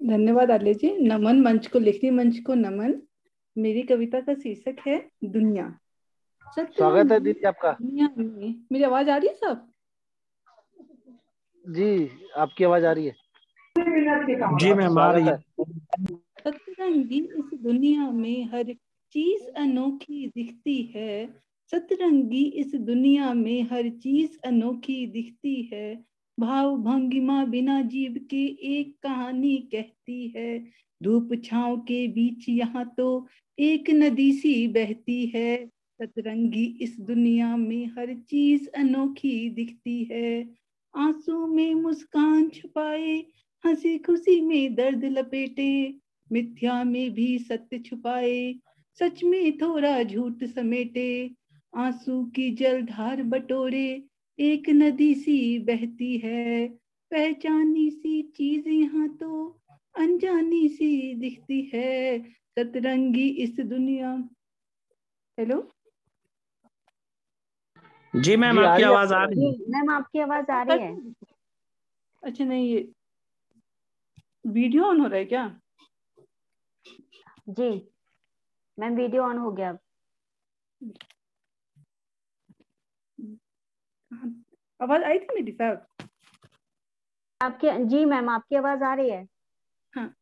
Speaker 16: धन्यवाद आलिया जी। नमन मंच को, लेखनी मंच को नमन। मेरी कविता का शीर्षक है दुनिया।
Speaker 5: स्वागत है दीदी आपका।
Speaker 16: दुनिया में, मेरी आवाज आ रही है सब?
Speaker 5: जी आपकी आवाज आ रही है।
Speaker 3: जी मैम आ रही है।
Speaker 16: सतरंगी इस दुनिया में हर चीज अनोखी दिखती है, सतरंगी इस दुनिया में हर चीज अनोखी दिखती है, भाव भंगिमा बिना जीव के एक कहानी कहती है, धूप छांव के बीच यहाँ तो एक नदी सी बहती है, सतरंगी इस दुनिया में हर चीज अनोखी दिखती है, आंसू में मुस्कान छुपाए, हंसी खुशी में दर्द लपेटे, मिथ्या में भी सत्य छुपाए, सच में थोड़ा झूठ समेटे, आंसू की जलधार बटोरे, एक नदी सी बहती है, पहचानी सी चीज यहाँ तो अनजानी सी दिखती है, सतरंगी इस दुनिया। हेलो
Speaker 3: जी मैम आपकी आवाज आ रही है।
Speaker 1: मैम आपकी आवाज आ रही है।
Speaker 16: अच्छा नहीं, ये वीडियो ऑन हो रहा है क्या?
Speaker 1: जी मैम वीडियो ऑन हो गया।
Speaker 16: आवाज आई थी मेरी साहब?
Speaker 1: आपके जी मैम आपकी आवाज आ रही है।
Speaker 16: हाँ।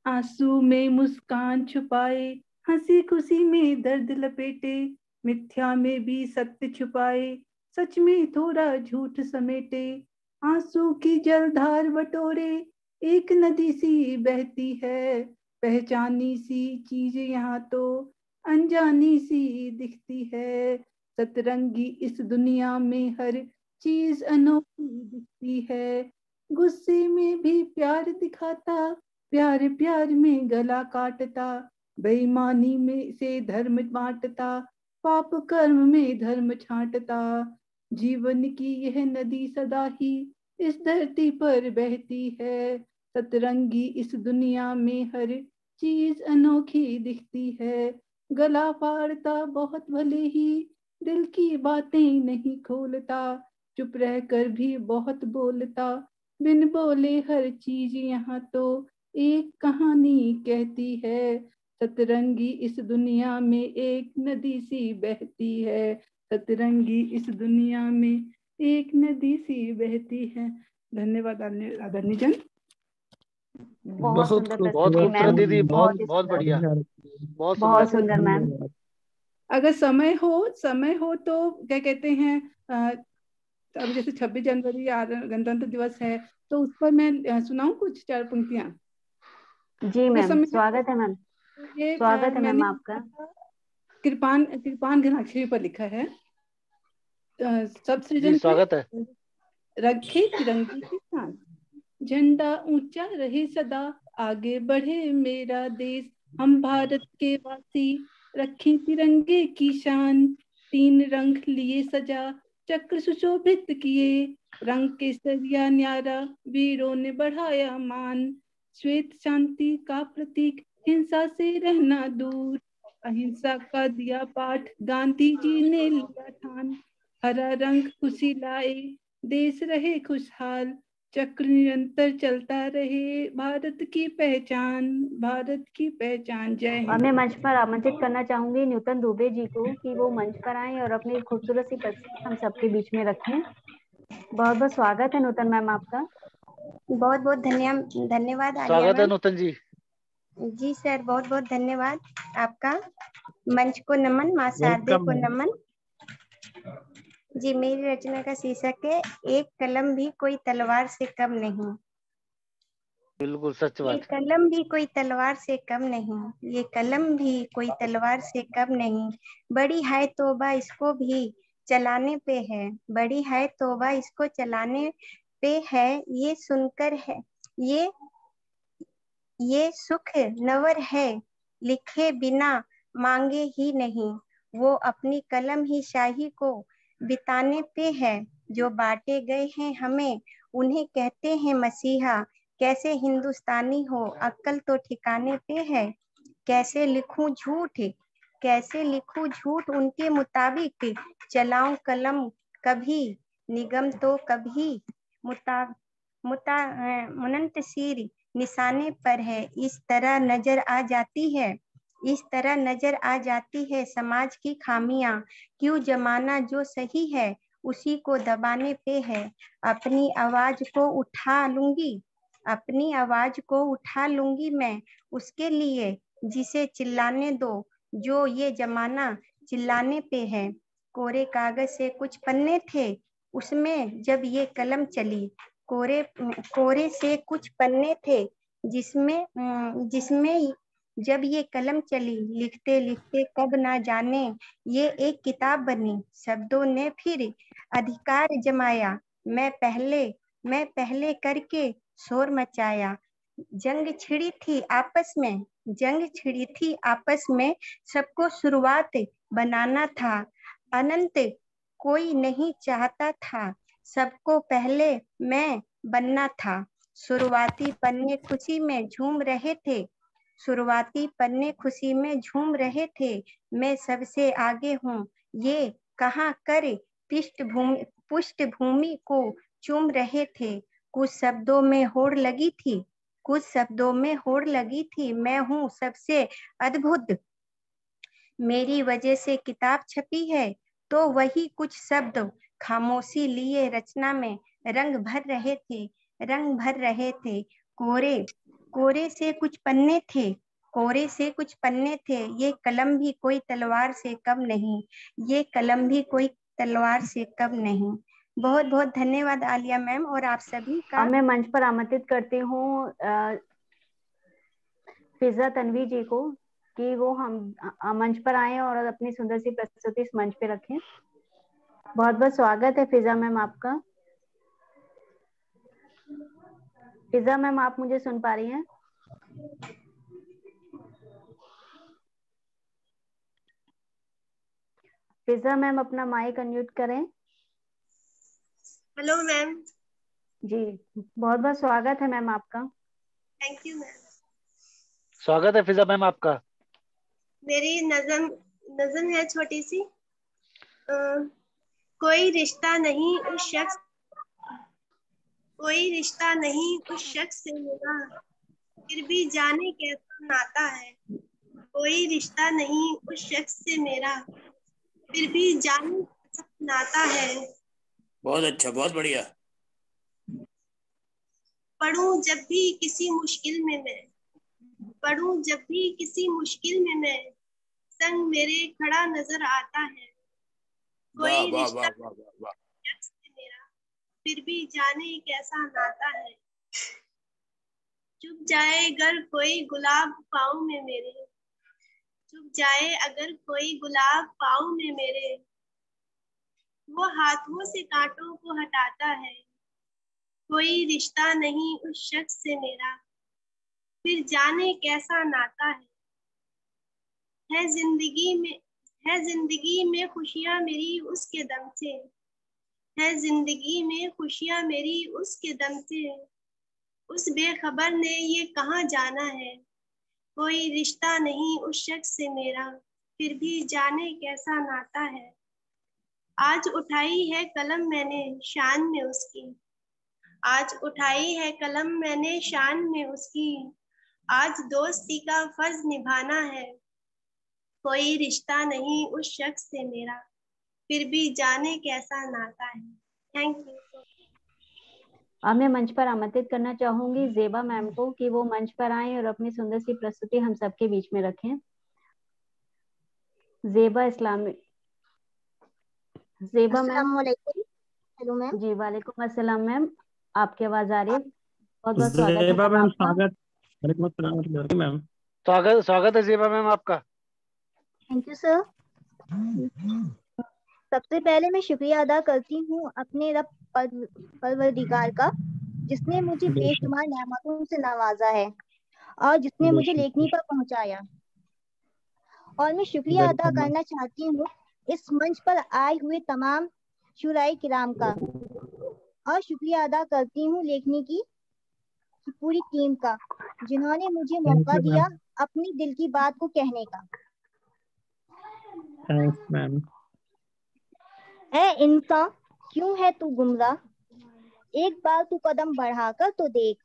Speaker 16: आंसू में मुस्कान छुपाए, हंसी खुशी में दर्द लपेटे, मिथ्या में भी सत्य छुपाए, सच में थोड़ा झूठ समेटे, आंसू की जलधार बटोरे, एक नदी सी बहती है, पहचानी सी चीज यहाँ तो अनजानी सी दिखती है, सतरंगी इस दुनिया में हर चीज अनोखी दिखती है, गुस्से में भी प्यार दिखाता, प्यार प्यार में गला काटता, बेईमानी में से धर्म बांटता, पाप कर्म में धर्म छांटता, जीवन की यह नदी सदा ही इस धरती पर बहती है, सतरंगी इस दुनिया में हर चीज अनोखी दिखती है, गला फाड़ता बहुत भले ही दिल की बातें नहीं खोलता, चुप रहकर भी बहुत बोलता, बिन बोले हर चीज यहाँ तो एक कहानी कहती है, सतरंगी इस दुनिया में एक नदी सी बहती है, सतरंगी इस दुनिया में एक नदी सी बहती है। धन्यवाद आदरणीय जन।
Speaker 1: बहुत सुंदर
Speaker 5: बहुत
Speaker 1: प्रस्तुति
Speaker 5: खूबसूरत
Speaker 1: मैम,
Speaker 5: दीदी,
Speaker 1: बहुत ही
Speaker 5: बहुत
Speaker 1: सुंदर,
Speaker 5: बढ़िया, बहुत
Speaker 1: बहुत
Speaker 5: सुंदर।
Speaker 1: सुंदर मैम।
Speaker 16: अगर समय हो तो क्या कहते हैं, अब जैसे 26 जनवरी गणतंत्र दिवस है, तो उस पर मैं सुनाऊं कुछ 4 पंक्तियां।
Speaker 1: जी मैम, स्वागत है मैम,
Speaker 16: ये
Speaker 1: स्वागत है मैम
Speaker 16: मैंने
Speaker 1: आपका।
Speaker 16: कृपान घनाक्षरी पर लिखा है। सब
Speaker 5: जी
Speaker 16: सृजन
Speaker 5: स्वागत है।
Speaker 16: रखे तिरंगे की शान, झंडा ऊंचा रहे सदा, आगे बढ़े मेरा देश, हम भारत के वासी रखें तिरंगे की शान। 3 रंग लिए सजा, चक्र सुशोभित किए, रंग केसरिया न्यारा, वीरों ने बढ़ाया मान। श्वेत शांति का प्रतीक, हिंसा से रहना दूर, अहिंसा का दिया पाठ, गांधी जी ने लिया ठान। हरा रंग खुशी लाए, देश रहे खुशहाल, चक्र निरंतर चलता रहे, भारत की पहचान, भारत की पहचान। जय
Speaker 1: और
Speaker 16: हिंद।
Speaker 1: मैं मंच पर आमंत्रित करना चाहूंगी न्यूटन दुबे जी को कि वो मंच पर आए और अपनी खूबसूरत सी प्रस्तुति हम सबके बीच में रखें। बहुत बहुत स्वागत है नूतन मैम आपका।
Speaker 17: बहुत बहुत धन्यवाद आलिया
Speaker 5: स्वागत है
Speaker 17: मैम।
Speaker 5: नूतन जी।
Speaker 17: जी सर, बहुत बहुत धन्यवाद आपका। मंच को नमन, माँ शारदे को नमन। जी, मेरी रचना का शीर्षक है एक कलम भी कोई तलवार से कम नहीं।
Speaker 5: बिल्कुल सच
Speaker 17: ये
Speaker 5: बात।
Speaker 17: कलम भी कोई तलवार से कम नहीं, ये कलम भी कोई तलवार से कम नहीं। बड़ी है तौबा इसको भी चलाने पे है, बड़ी है तौबा इसको चलाने पे है। ये सुनकर है ये सुख नवर है, लिखे बिना मांगे ही नहीं। वो अपनी कलम ही शाही को बिताने पे है। जो बांटे गए हैं हमें उन्हें कहते हैं मसीहा। कैसे हिंदुस्तानी हो अक्ल तो ठिकाने पे है। कैसे लिखूं झूठ उनके मुताबिक, चलाऊं कलम कभी निगम तो कभी मुनतसीर निशाने पर है। इस तरह नजर आ जाती है समाज की खामियां। क्यों जमाना जो सही है उसी को दबाने पे है। अपनी आवाज को उठा लूंगी मैं उसके लिए जिसे चिल्लाने दो, जो ये जमाना चिल्लाने पे है। कोरे कागज से कुछ पन्ने थे उसमें जब ये कलम चली, कोरे से कुछ पन्ने थे जिसमें जब ये कलम चली। लिखते लिखते कब ना जाने ये एक किताब बनी। शब्दों ने फिर अधिकार जमाया, मैं पहले करके शोर मचाया। जंग छिड़ी थी आपस में सबको शुरुआत बनाना था। अनंत कोई नहीं चाहता था, सबको पहले मैं बनना था। शुरुआती पन्ने खुशी में झूम रहे थे। मैं सबसे आगे हूँ ये कहाँ कर पृष्ठभूमि को चूम रहे थे। कुछ शब्दों में होड़ लगी थी, मैं हूँ सबसे अद्भुत। मेरी वजह से किताब छपी है तो वही कुछ शब्द खामोशी लिए रचना में रंग भर रहे थे। कोरे से कुछ पन्ने थे, ये कलम भी कोई तलवार से कम नहीं। बहुत बहुत धन्यवाद आलिया मैम और आप सभी का।
Speaker 1: अब मैं मंच पर आमंत्रित करती हूँ फिजा तन्वी जी को कि वो हम मंच पर आए और अपनी सुंदर सी प्रस्तुति इस मंच पे रखें। बहुत बहुत स्वागत है फिजा मैम आपका। फिजा मैम, आप मुझे सुन पा रही हैं? फिजा मैम, अपना माइक अनम्यूट करें।
Speaker 17: Hello ma'am.
Speaker 1: जी, बहुत बहुत स्वागत है मैम आपका।
Speaker 17: Thank you ma'am.
Speaker 5: स्वागत है फिजा मैम आपका।
Speaker 17: मेरी नज़म है छोटी सी। कोई रिश्ता नहीं उस शख्स से मेरा, फिर भी जाने कैसा नाता है।
Speaker 18: कोई रिश्ता नहीं उस शख्स से मेरा, फिर भी जाने कैसा नाता है।
Speaker 19: बहुत अच्छा, बहुत बढ़िया।
Speaker 18: पढ़ूं जब भी किसी मुश्किल में मैं, पढ़ूं जब भी किसी मुश्किल में मैं, संग मेरे खड़ा नजर आता है।
Speaker 19: वाह
Speaker 18: कोई
Speaker 19: वाह
Speaker 18: रिश्ता
Speaker 19: वाह वाह वाह वाह।
Speaker 18: शख्स से मेरा, फिर भी जाने कैसा नाता है। चुप जाए अगर कोई गुलाब पाँव में मेरे, चुप जाए अगर कोई गुलाब पाँव में मेरे, वो हाथों से कांटों को हटाता है। कोई रिश्ता नहीं उस शख्स से मेरा, फिर जाने कैसा नाता है। है जिंदगी में खुशियां मेरी उसके दम से, है जिंदगी में खुशियां मेरी उसके दम से। उस बेखबर ने ये कहाँ जाना है। कोई रिश्ता नहीं उस शख्स से मेरा, फिर भी जाने कैसा नाता है। आज उठाई है कलम मैंने शान में उसकी, आज उठाई है कलम मैंने शान में उसकी। आज दोस्ती का फर्ज निभाना है। कोई रिश्ता नहीं उस शख्स से मेरा, फिर भी जाने कैसा नाता है। Thank you.
Speaker 1: अब मैं मंच पर आमंत्रित करना चाहूंगी जेबा मैम को कि वो मंच पर आएं और अपनी सुंदर सी प्रस्तुति हम सबके बीच में रखें। जेबा इस्लामी, जेबा मैम।
Speaker 2: Hello ma'am.
Speaker 1: जी वालेकुम अस्सलाम मैम, आपकी आवाज आ रही है। बहुत बहुत स्वागत है
Speaker 3: जेबा मैम,
Speaker 1: आपका।
Speaker 3: स्वागत। वालेकुम अस्सलाम मैम।
Speaker 5: स्वागत है जेबा मैम आपका।
Speaker 2: Thank you sir. सबसे पहले मैं शुक्रिया अदा करती हूँ अपने रब परवरदिगार का, जिसने मुझे बेशुमार नेमतों से नवाजा है और जिसने मुझे लेखनी पर पहुंचाया। और मैं शुक्रिया अदा करना चाहती हूँ इस मंच पर आए हुए तमाम शुराई किराम का, और शुक्रिया अदा करती हूँ लेखनी की पूरी टीम का, जिन्होंने मुझे मौका दिया अपनी दिल की बात को कहने का।
Speaker 3: Thanks ma'am.
Speaker 2: ऐ इंसान क्यों है तू गुमराह, एक बार तू कदम बढ़ाकर तो देख।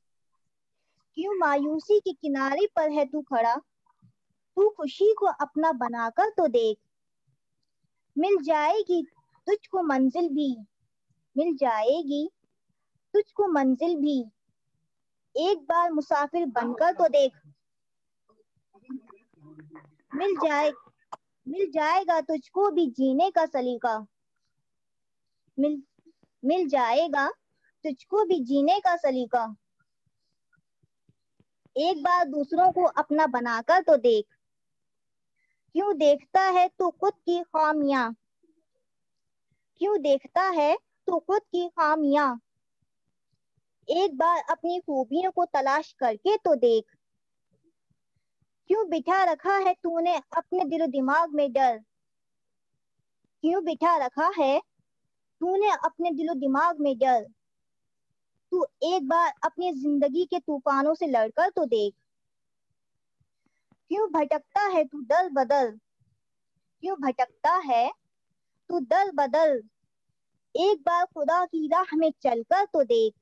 Speaker 2: क्यों मायूसी के किनारे पर है तू खड़ा, तू खुशी को अपना बनाकर तो देख। मिल जाएगी तुझको मंजिल भी, मिल जाएगी तुझको मंजिल भी, एक बार मुसाफिर बनकर तो देख। मिल जाएगा तुझको भी जीने का सलीका, मिल जाएगा तुझको भी जीने का सलीका। एक बार दूसरों को अपना बनाकर तो देख। क्यों देखता है तू खुद की खामियां, क्यों देखता है तू खुद की खामियां, एक बार अपनी खूबियों को तलाश करके तो देख। क्यों बिठा रखा है तूने अपने दिलो दिमाग में डर, क्यों बिठा रखा है तूने अपने दिलो दिमाग में डर। तू एक बार अपनी जिंदगी के तूफानों से लड़कर तो देख। क्यों भटकता है तू दल बदल, क्यों भटकता है तू दल बदल, एक बार खुदा की राह में चलकर तो देख।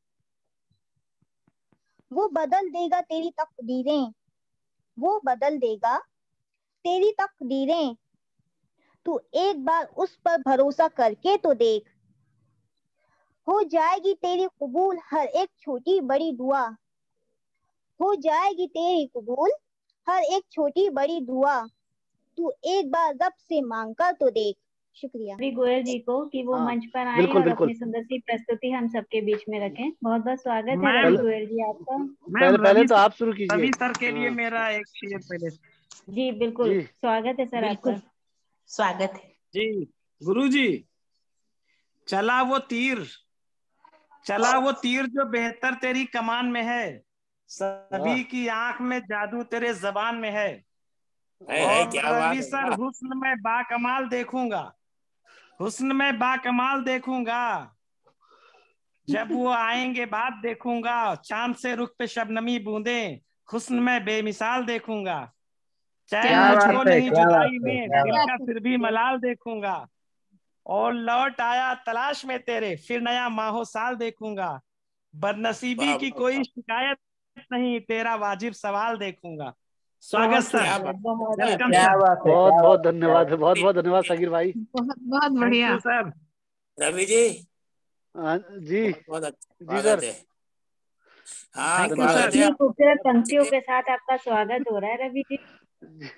Speaker 2: वो बदल देगा तेरी तकदीरें, वो बदल देगा तेरी तकदीरें, तू एक बार उस पर भरोसा करके तो देख। हो जाएगी तेरी कबूल हर एक छोटी बड़ी दुआ, हो जाएगी तेरी कबूल हर एक छोटी बड़ी दुआ, तू एक बार रब से मांग कर तो देख। शुक्रिया
Speaker 1: गोयल जी को कि वो मंच पर आए और अपनी सुंदर सी प्रस्तुति हम सबके बीच में रखें। बहुत बहुत स्वागत है रवि गोयल जी आपका।
Speaker 5: पहले तो आप शुरू कीजिए।
Speaker 3: रवि सर के लिए मेरा एक शेर पहले।
Speaker 1: जी बिल्कुल स्वागत है सर आपका।
Speaker 13: स्वागत है
Speaker 3: जी। गुरुजी, चला वो तीर जो बेहतर तेरी कमान में है, सभी की आंख में जादू तेरे जबान में है। और रवि सर, हुस्न में बाकमाल देखूंगा, हुस्न में बाकमाल देखूंगा, जब वो आएंगे बात देखूंगा, चांद से रुख पे शबनमी बूंदे, हुस्न में बेमिसाल देखूंगा। चाहे मुझको नहीं जुदाई में, दिल का फिर भी मलाल देखूंगा। और लौट आया तलाश में तेरे, फिर नया माहो साल देखूंगा। बदनसीबी की कोई शिकायत नहीं, तेरा वाजिब सवाल देखूंगा। स्वागत सर।
Speaker 5: Welcome sir. बहुत बहुत धन्यवाद, बहुत बहुत धन्यवाद सागिर भाई।
Speaker 12: बहुत बहुत बढ़िया
Speaker 3: सर।
Speaker 19: रवि जी
Speaker 5: जी
Speaker 19: बहुत
Speaker 5: जी सर।
Speaker 19: हाँ
Speaker 1: इतनी खूबसूरत पंक्तियों के साथ आपका स्वागत हो रहा है रवि जी।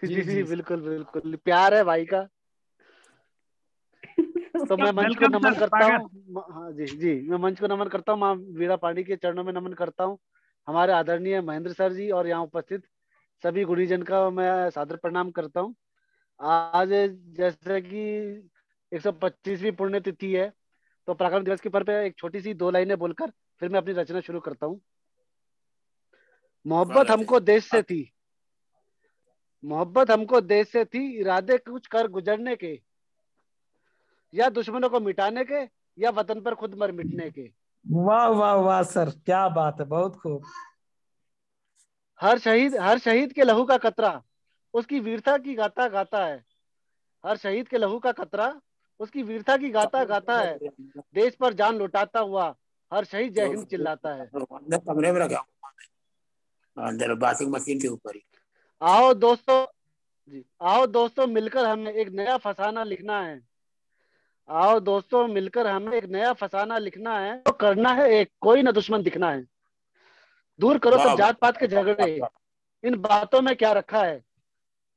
Speaker 5: जी जी बिल्कुल बिल्कुल, प्यार है भाई का। तो मैं मंच को नमन करता हूँ। हाँ जी जी, मैं मंच को नमन करता हूँ, माँ वीणा पांडे के चरणों में नमन करता हूँ। हमारे आदरणीय महेंद्र सर जी और यहाँ उपस्थित सभी गुणीजन का मैं सादर प्रणाम करता हूँ। आज जैसे कि 125वीं पुण्यतिथि है, तो पराक्रम दिवस के पर्व पे एक छोटी सी 2 लाइनें बोलकर फिर मैं अपनी रचना शुरू करता हूँ। मोहब्बत हमको देश से थी, मोहब्बत हमको देश से थी, इरादे कुछ कर गुजरने के, या दुश्मनों को मिटाने के, या वतन पर खुद मर मिटने के।
Speaker 3: वाह वाह वाह सर, क्या बात है, बहुत खूब।
Speaker 5: हर शहीद के लहू का कतरा उसकी वीरता की गाता गाता है। हर शहीद के लहू का कतरा उसकी वीरता की गाता गाता है। देश पर जान लुटाता हुआ हर शहीद जय हिंद चिल्लाता है।
Speaker 19: अंदर कमरे में रखा अंदर वॉशिंग मशीन के ऊपर ही।
Speaker 5: आओ दोस्तों जी, आओ दोस्तों मिलकर हमें एक नया फसाना लिखना है। आओ दोस्तों मिलकर हमें एक नया फसाना लिखना है। तो करना है एक, कोई ना दुश्मन दिखना है। दूर करो सब जात पात के झगड़े, इन बातों में क्या रखा है।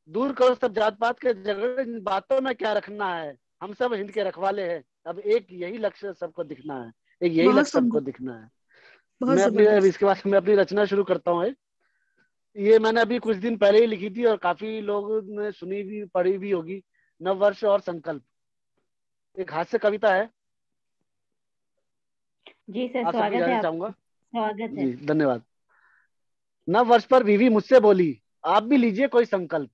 Speaker 5: दूर करो सब जात पात के झगड़े, इन बातों में क्या रखना है। हम सब हिंद के रखवाले हैं, अब एक यही लक्ष्य सबको दिखना है, एक यही लक्ष्य सबको दिखना है। मैं अपनी इसके बाद मैं अपनी रचना शुरू करता हूँ। ये मैंने अभी कुछ दिन पहले ही लिखी थी और काफी लोगों ने सुनी भी पढ़ी भी होगी। नववर्ष और संकल्प, एक हास्य कविता है।
Speaker 1: जी सर,
Speaker 5: आप सबकी
Speaker 1: स्वागत है।
Speaker 5: चाहूंगा।
Speaker 1: स्वागत है
Speaker 5: जी धन्यवाद। नव वर्ष पर बीवी मुझसे बोली, आप भी लीजिए कोई संकल्प।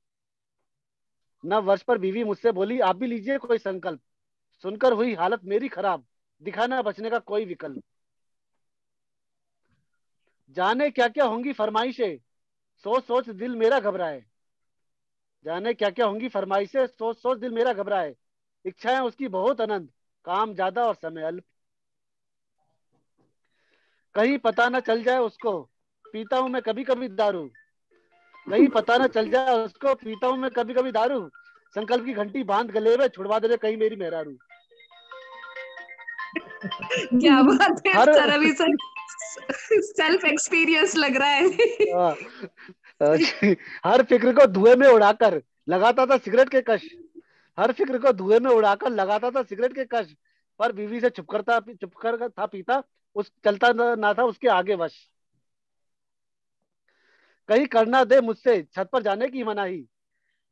Speaker 5: नव वर्ष पर बीवी मुझसे बोली, आप भी लीजिए कोई संकल्प। सुनकर हुई हालत मेरी खराब, दिखाना बचने का कोई विकल्प। जाने क्या क्या होंगी फरमाइशें, सोच सोच दिल मेरा घबराए। जाने क्या क्या होंगी फरमाइशें, सोच सोच दिल मेरा घबराए। इच्छाएं उसकी बहुत अनंत, काम ज्यादा और समय अल्प। कहीं पता न चल जाए उसको, पीता हूं मैं कभी कभी दारू। कहीं पता न चल जाए उसको, पीता हूं मैं कभी कभी दारू। संकल्प की घंटी बांध गले में, छुड़वा दे कहीं मेरी मेहरारू।
Speaker 12: क्या बात है
Speaker 5: हर
Speaker 12: सर, अभी सर सेल्फ एक्सपीरियंस लग रहा है।
Speaker 5: हर फिक्र को धुएं में उड़ाकर लगाता था सिगरेट के कश। हर फिक्र को धुएं में उड़ाकर लगाता था सिगरेट के कश। पर बीवी से चुप कर था पीता, उस चलता ना था उसके आगे वश। कहीं करना दे मुझसे छत पर जाने की मनाही।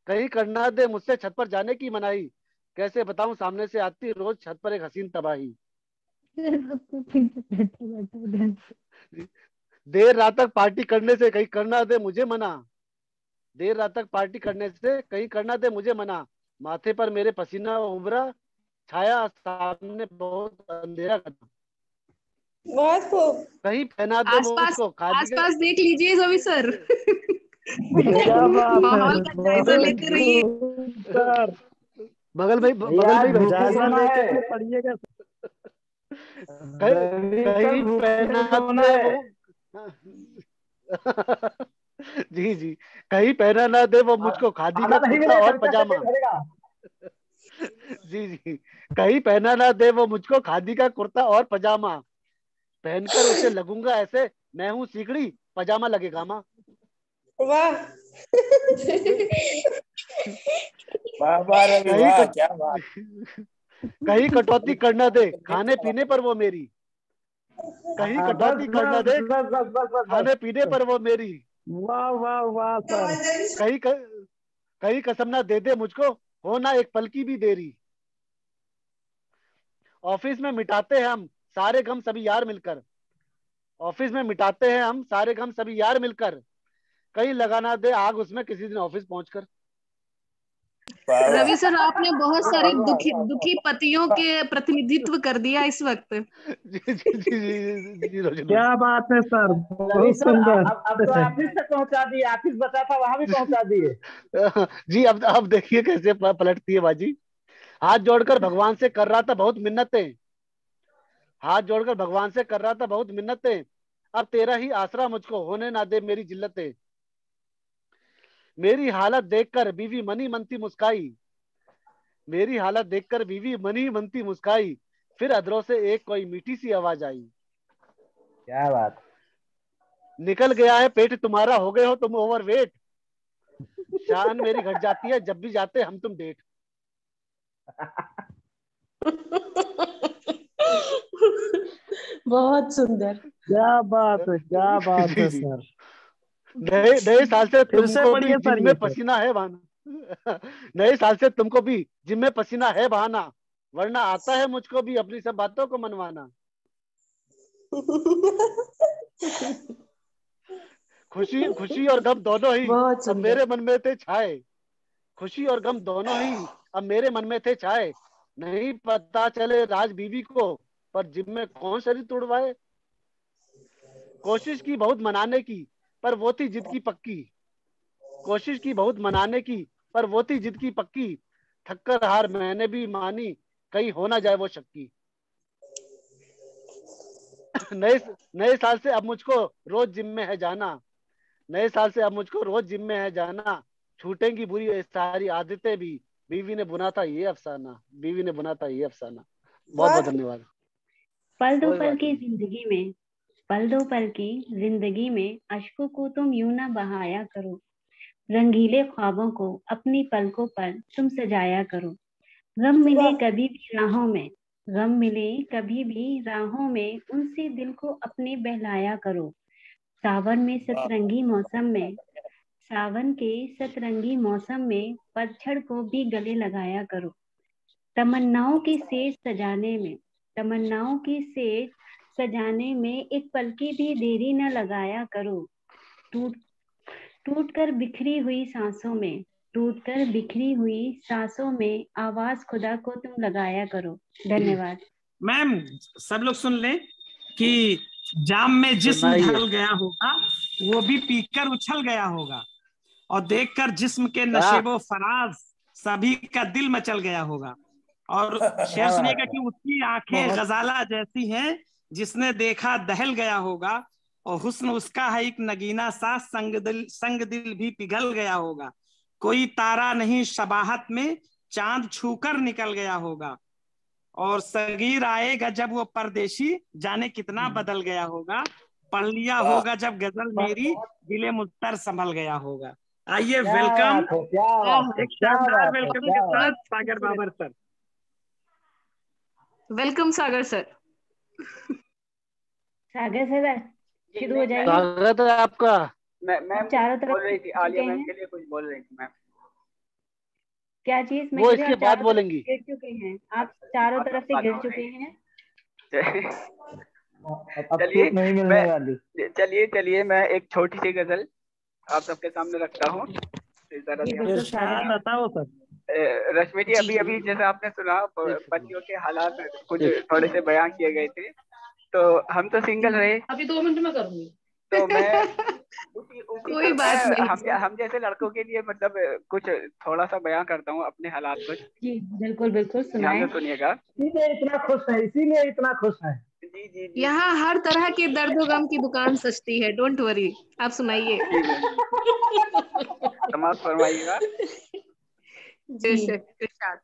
Speaker 5: कहीं करना दे मुझसे छत पर जाने की मनाही। कैसे बताऊं सामने से आती रोज छत पर एक हसीन तबाही। देर रात तक पार्टी करने से कहीं करना दे मुझे मना। देर रात तक पार्टी करने से कहीं करना दे मुझे मना। माथे पर मेरे पसीना उभरा, छाया सामने बहुत अंधेरा करना।
Speaker 12: बहुत खूब।
Speaker 5: कहीं पहना दे मुझको खादी का।
Speaker 12: आसपास देख लीजिए सभी सर।
Speaker 3: क्या बात
Speaker 12: माहौल का जायजा लेते रहिए।
Speaker 5: बगल में
Speaker 3: जायजा लेके पढ़िएगा।
Speaker 5: कहीं पहना दे वो जी जी, कहीं पहना ना दे वो मुझको खादी का कुर्ता और पजामा। जी जी, कहीं पहना ना दे वो मुझको खादी का कुर्ता और पजामा। पहनकर उसे लगूंगा ऐसे, मैं हूँ सीकड़ी, पजामा लगेगा माँ।
Speaker 12: वाह
Speaker 19: क्या बात।
Speaker 5: कहीं कटौती करना दे खाने पीने पर वो मेरी। कहीं कटौती करना दे खाने पीने पर वो मेरी।
Speaker 3: वाह वाह वाह सर।
Speaker 5: कहीं कसम ना दे दे मुझको, हो ना एक पल की भी देरी। ऑफिस में मिटाते हैं हम सारे गम सभी यार मिलकर। ऑफिस में मिटाते हैं हम सारे गम सभी यार मिलकर। कहीं लगाना दे आग उसमें किसी दिन ऑफिस पहुंचकर।
Speaker 12: रवि सर, आपने बहुत सारे दुखी पतियों के प्रतिनिधित्व कर दिया इस वक्त।
Speaker 5: जी जी जी जी रोशन
Speaker 3: क्या बात है सर, बहुत सुंदर।
Speaker 20: अब तो ऑफिस तक पहुंचा दिए, ऑफिस बचा था वहां भी पहुंचा दिए।
Speaker 5: जी अब देखिए कैसे पलटती है बाजी। हाथ जोड़कर भगवान से कर रहा था बहुत मिन्नतें। हाथ जोड़कर भगवान से कर रहा था बहुत मिन्नतें। अब तेरा ही आसरा मुझको, होने ना दे मेरी जिल्लतें। मेरी हालत देखकर बीवी मनी मनती मुस्काई, मेरी हालत देखकर बीवी मनी मनती मुस्काई, फिर अधरों से एक कोई मीठी सी आवाज आई।
Speaker 20: क्या बात।
Speaker 5: निकल गया है पेट तुम्हारा, हो गए हो तुम ओवरवेट, शान मेरी घट जाती है जब भी जाते हम तुम डेट।
Speaker 11: बहुत सुंदर।
Speaker 3: क्या बात है, क्या बात है सर।
Speaker 5: नए नए साल से
Speaker 3: फिर से
Speaker 5: तुमको भी
Speaker 3: पढ़िए सर
Speaker 5: जिम
Speaker 3: ये
Speaker 5: में पसीना है बहाना, नए साल से तुमको भी जिम में पसीना है बहाना, वरना आता है मुझको भी अपनी सब बातों को मनवाना। खुशी खुशी और गम दोनों ही अब मेरे मन में थे छाए, खुशी और गम दोनों ही अब मेरे मन में थे छाए, नहीं पता चले राज बीवी को पर जिम में कौन शरीर तुड़वाए। कोशिश की बहुत मनाने की पर वो थी जिद की पक्की, कोशिश की बहुत मनाने की पर वो थी जिद की पक्की, थक्कर हार मैंने भी मानी कहीं हो ना जाए वो शक्की। नए नए साल से अब मुझको रोज जिम में है जाना, नए साल से अब मुझको रोज जिम में है जाना, छूटेंगी बुरी ये सारी आदतें भी, बीवी ने बुना था ये अफसाना, बीवी ने बुना था ये अफसाना। बहुत बहुत धन्यवाद।
Speaker 1: पल दो
Speaker 5: कोई
Speaker 1: पल
Speaker 5: बात
Speaker 1: की
Speaker 5: नहीं।
Speaker 1: जिंदगी में, पल दो पल की जिंदगी में अश्कों को तुम यूं ना बहाया करो, रंगीले ख्वाबों को अपनी पलकों पर तुम सजाया करो। गम मिले कभी भी राहों में, गम मिले कभी भी राहों में, उनसे दिल को अपने बहलाया करो। सावन में सतरंगी मौसम में, सावन के सतरंगी मौसम में पतझड़ को भी गले लगाया करो। तमन्नाओं की सेज सजाने में, तमन्नाओं की सेज सजाने में एक पल की भी देरी न लगाया करो। टूट टूट कर बिखरी हुई सांसों में, टूट कर बिखरी हुई सांसों में आवाज खुदा को तुम लगाया करो। धन्यवाद।
Speaker 3: मैम सब लोग सुन लें कि जाम में जिस्म ढल गया होगा, वो भी पीकर उछल गया होगा, और देखकर जिस्म के नशेबो फराज सभी का दिल मचल गया होगा। और शेर सुनिएगा कि उसकी आंखें गजाला जैसी हैं, जिसने देखा दहल गया होगा, और हुस्न उसका है एक नगीना सा, संग दिल भी पिघल गया होगा। कोई तारा नहीं शबाहत में, चांद छूकर निकल गया होगा, और सगीर आएगा जब वो परदेशी, जाने कितना बदल गया होगा। पढ़ लिया होगा जब गजल मेरी, दिले मुझतर संभल गया होगा। आइए वेलकम, एक शानदार वेलकम के साथ सागर बाबर सर।
Speaker 8: वेलकम सागर सर।
Speaker 1: सागर सर शुरू हो जाइए।
Speaker 5: स्वागत है आपका।
Speaker 1: मैम चारों तरफ
Speaker 21: बोल रही थी, आलिया
Speaker 1: चुके
Speaker 21: मैम
Speaker 1: हैं।
Speaker 21: के लिए कुछ बोल रही थी मैम।
Speaker 1: क्या चीज?
Speaker 5: वो इसके बाद बोलेंगी।
Speaker 1: गिर चुके हैं आप, चारों तरफ से गिर चुके हैं।
Speaker 21: चलिए चलिए मैं एक छोटी सी गजल आप सबके सामने रखता हूँ।
Speaker 3: बताओ सर।
Speaker 21: रश्मि जी, अभी अभी जैसा आपने सुना पतियों के हालात कुछ थोड़े से बयां किए गए थे, तो हम तो सिंगल रहे।
Speaker 8: अभी 2 मिनट में करूंगी।
Speaker 21: तो मैं उसी
Speaker 8: कोई बात नहीं।
Speaker 21: हम जैसे लड़कों के लिए मतलब कुछ थोड़ा सा बयां करता हूँ अपने हालात कुछ।
Speaker 1: जी बिल्कुल बिल्कुल
Speaker 21: ध्यान
Speaker 1: सुनाएं।
Speaker 21: से सुनिएगा।
Speaker 20: इसीलिए इतना खुश है, इसीलिए इतना खुश है।
Speaker 21: जी जी जी।
Speaker 8: यहाँ हर तरह के दर्द गम की दुकान सस्ती है, डोंट वरी। आप सुनाइए।
Speaker 21: समाप्त फरमाइएगा।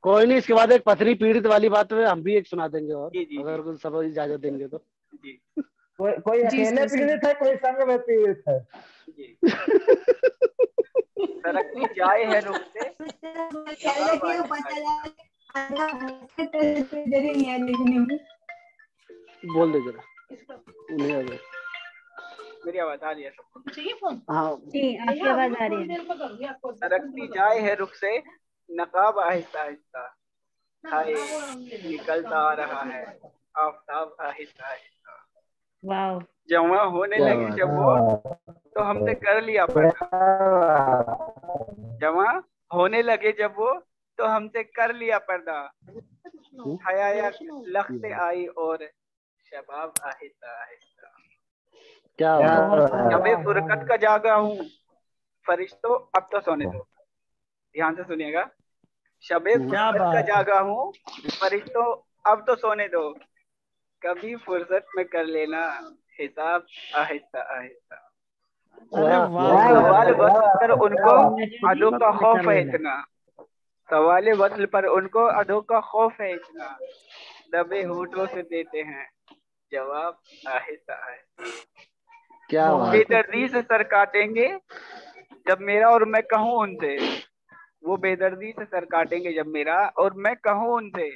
Speaker 5: कोई नहीं, इसके बाद एक पथरी पीड़ित वाली बात में हम भी एक सुना देंगे, और अगर सब इजाजत देंगे तो।
Speaker 20: कोई अकेले पीड़ित है, कोई संग में पीड़ित है।
Speaker 21: सरकती जाए है रुख से।
Speaker 5: बोल दे जरा, उन्हें आ जाए।
Speaker 21: मेरी आवाज आ रही है सबको?
Speaker 5: हाँ
Speaker 1: जी आपकी आवाज आ रही है।
Speaker 21: सरकती जाए है रुख से नकाब आहिस्ता आहिस्ता, हाय निकलता आ रहा है आफताब आहिस्ता आहिस्ता।
Speaker 1: वाह।
Speaker 21: जवां होने लगे जब वो तो हमने कर लिया पर्दा, जवां होने लगे जब वो तो हमसे कर लिया पर्दा, हया लख्ते आई और शबाब आहिस्ता आहिस्ता।
Speaker 5: क्या
Speaker 21: शबे फुरकत का जागा हूँ फरिश्तों अब तो सोने दो। ध्यान से सुनिएगा। शबे फुरकत का जागा हूँ फरिश्तों अब तो सोने दो, कभी फुर्सत में कर लेना हिसाब आहिस्ता आहिस्ता। सवाल वक्त पर उनको अदों का खौफ है इतना, सवाल वक्त पर उनको अदों का खौफ है इतना, दबे होठों से देते हैं जवाब आहिस्ता आहिस्ता।
Speaker 5: क्या बात है।
Speaker 21: बेदर्दी से सर काटेंगे जब मेरा और मैं कहूँ उनसे, वो बेदर्दी से सर काटेंगे जब मेरा और मैं कहूँ उनसे,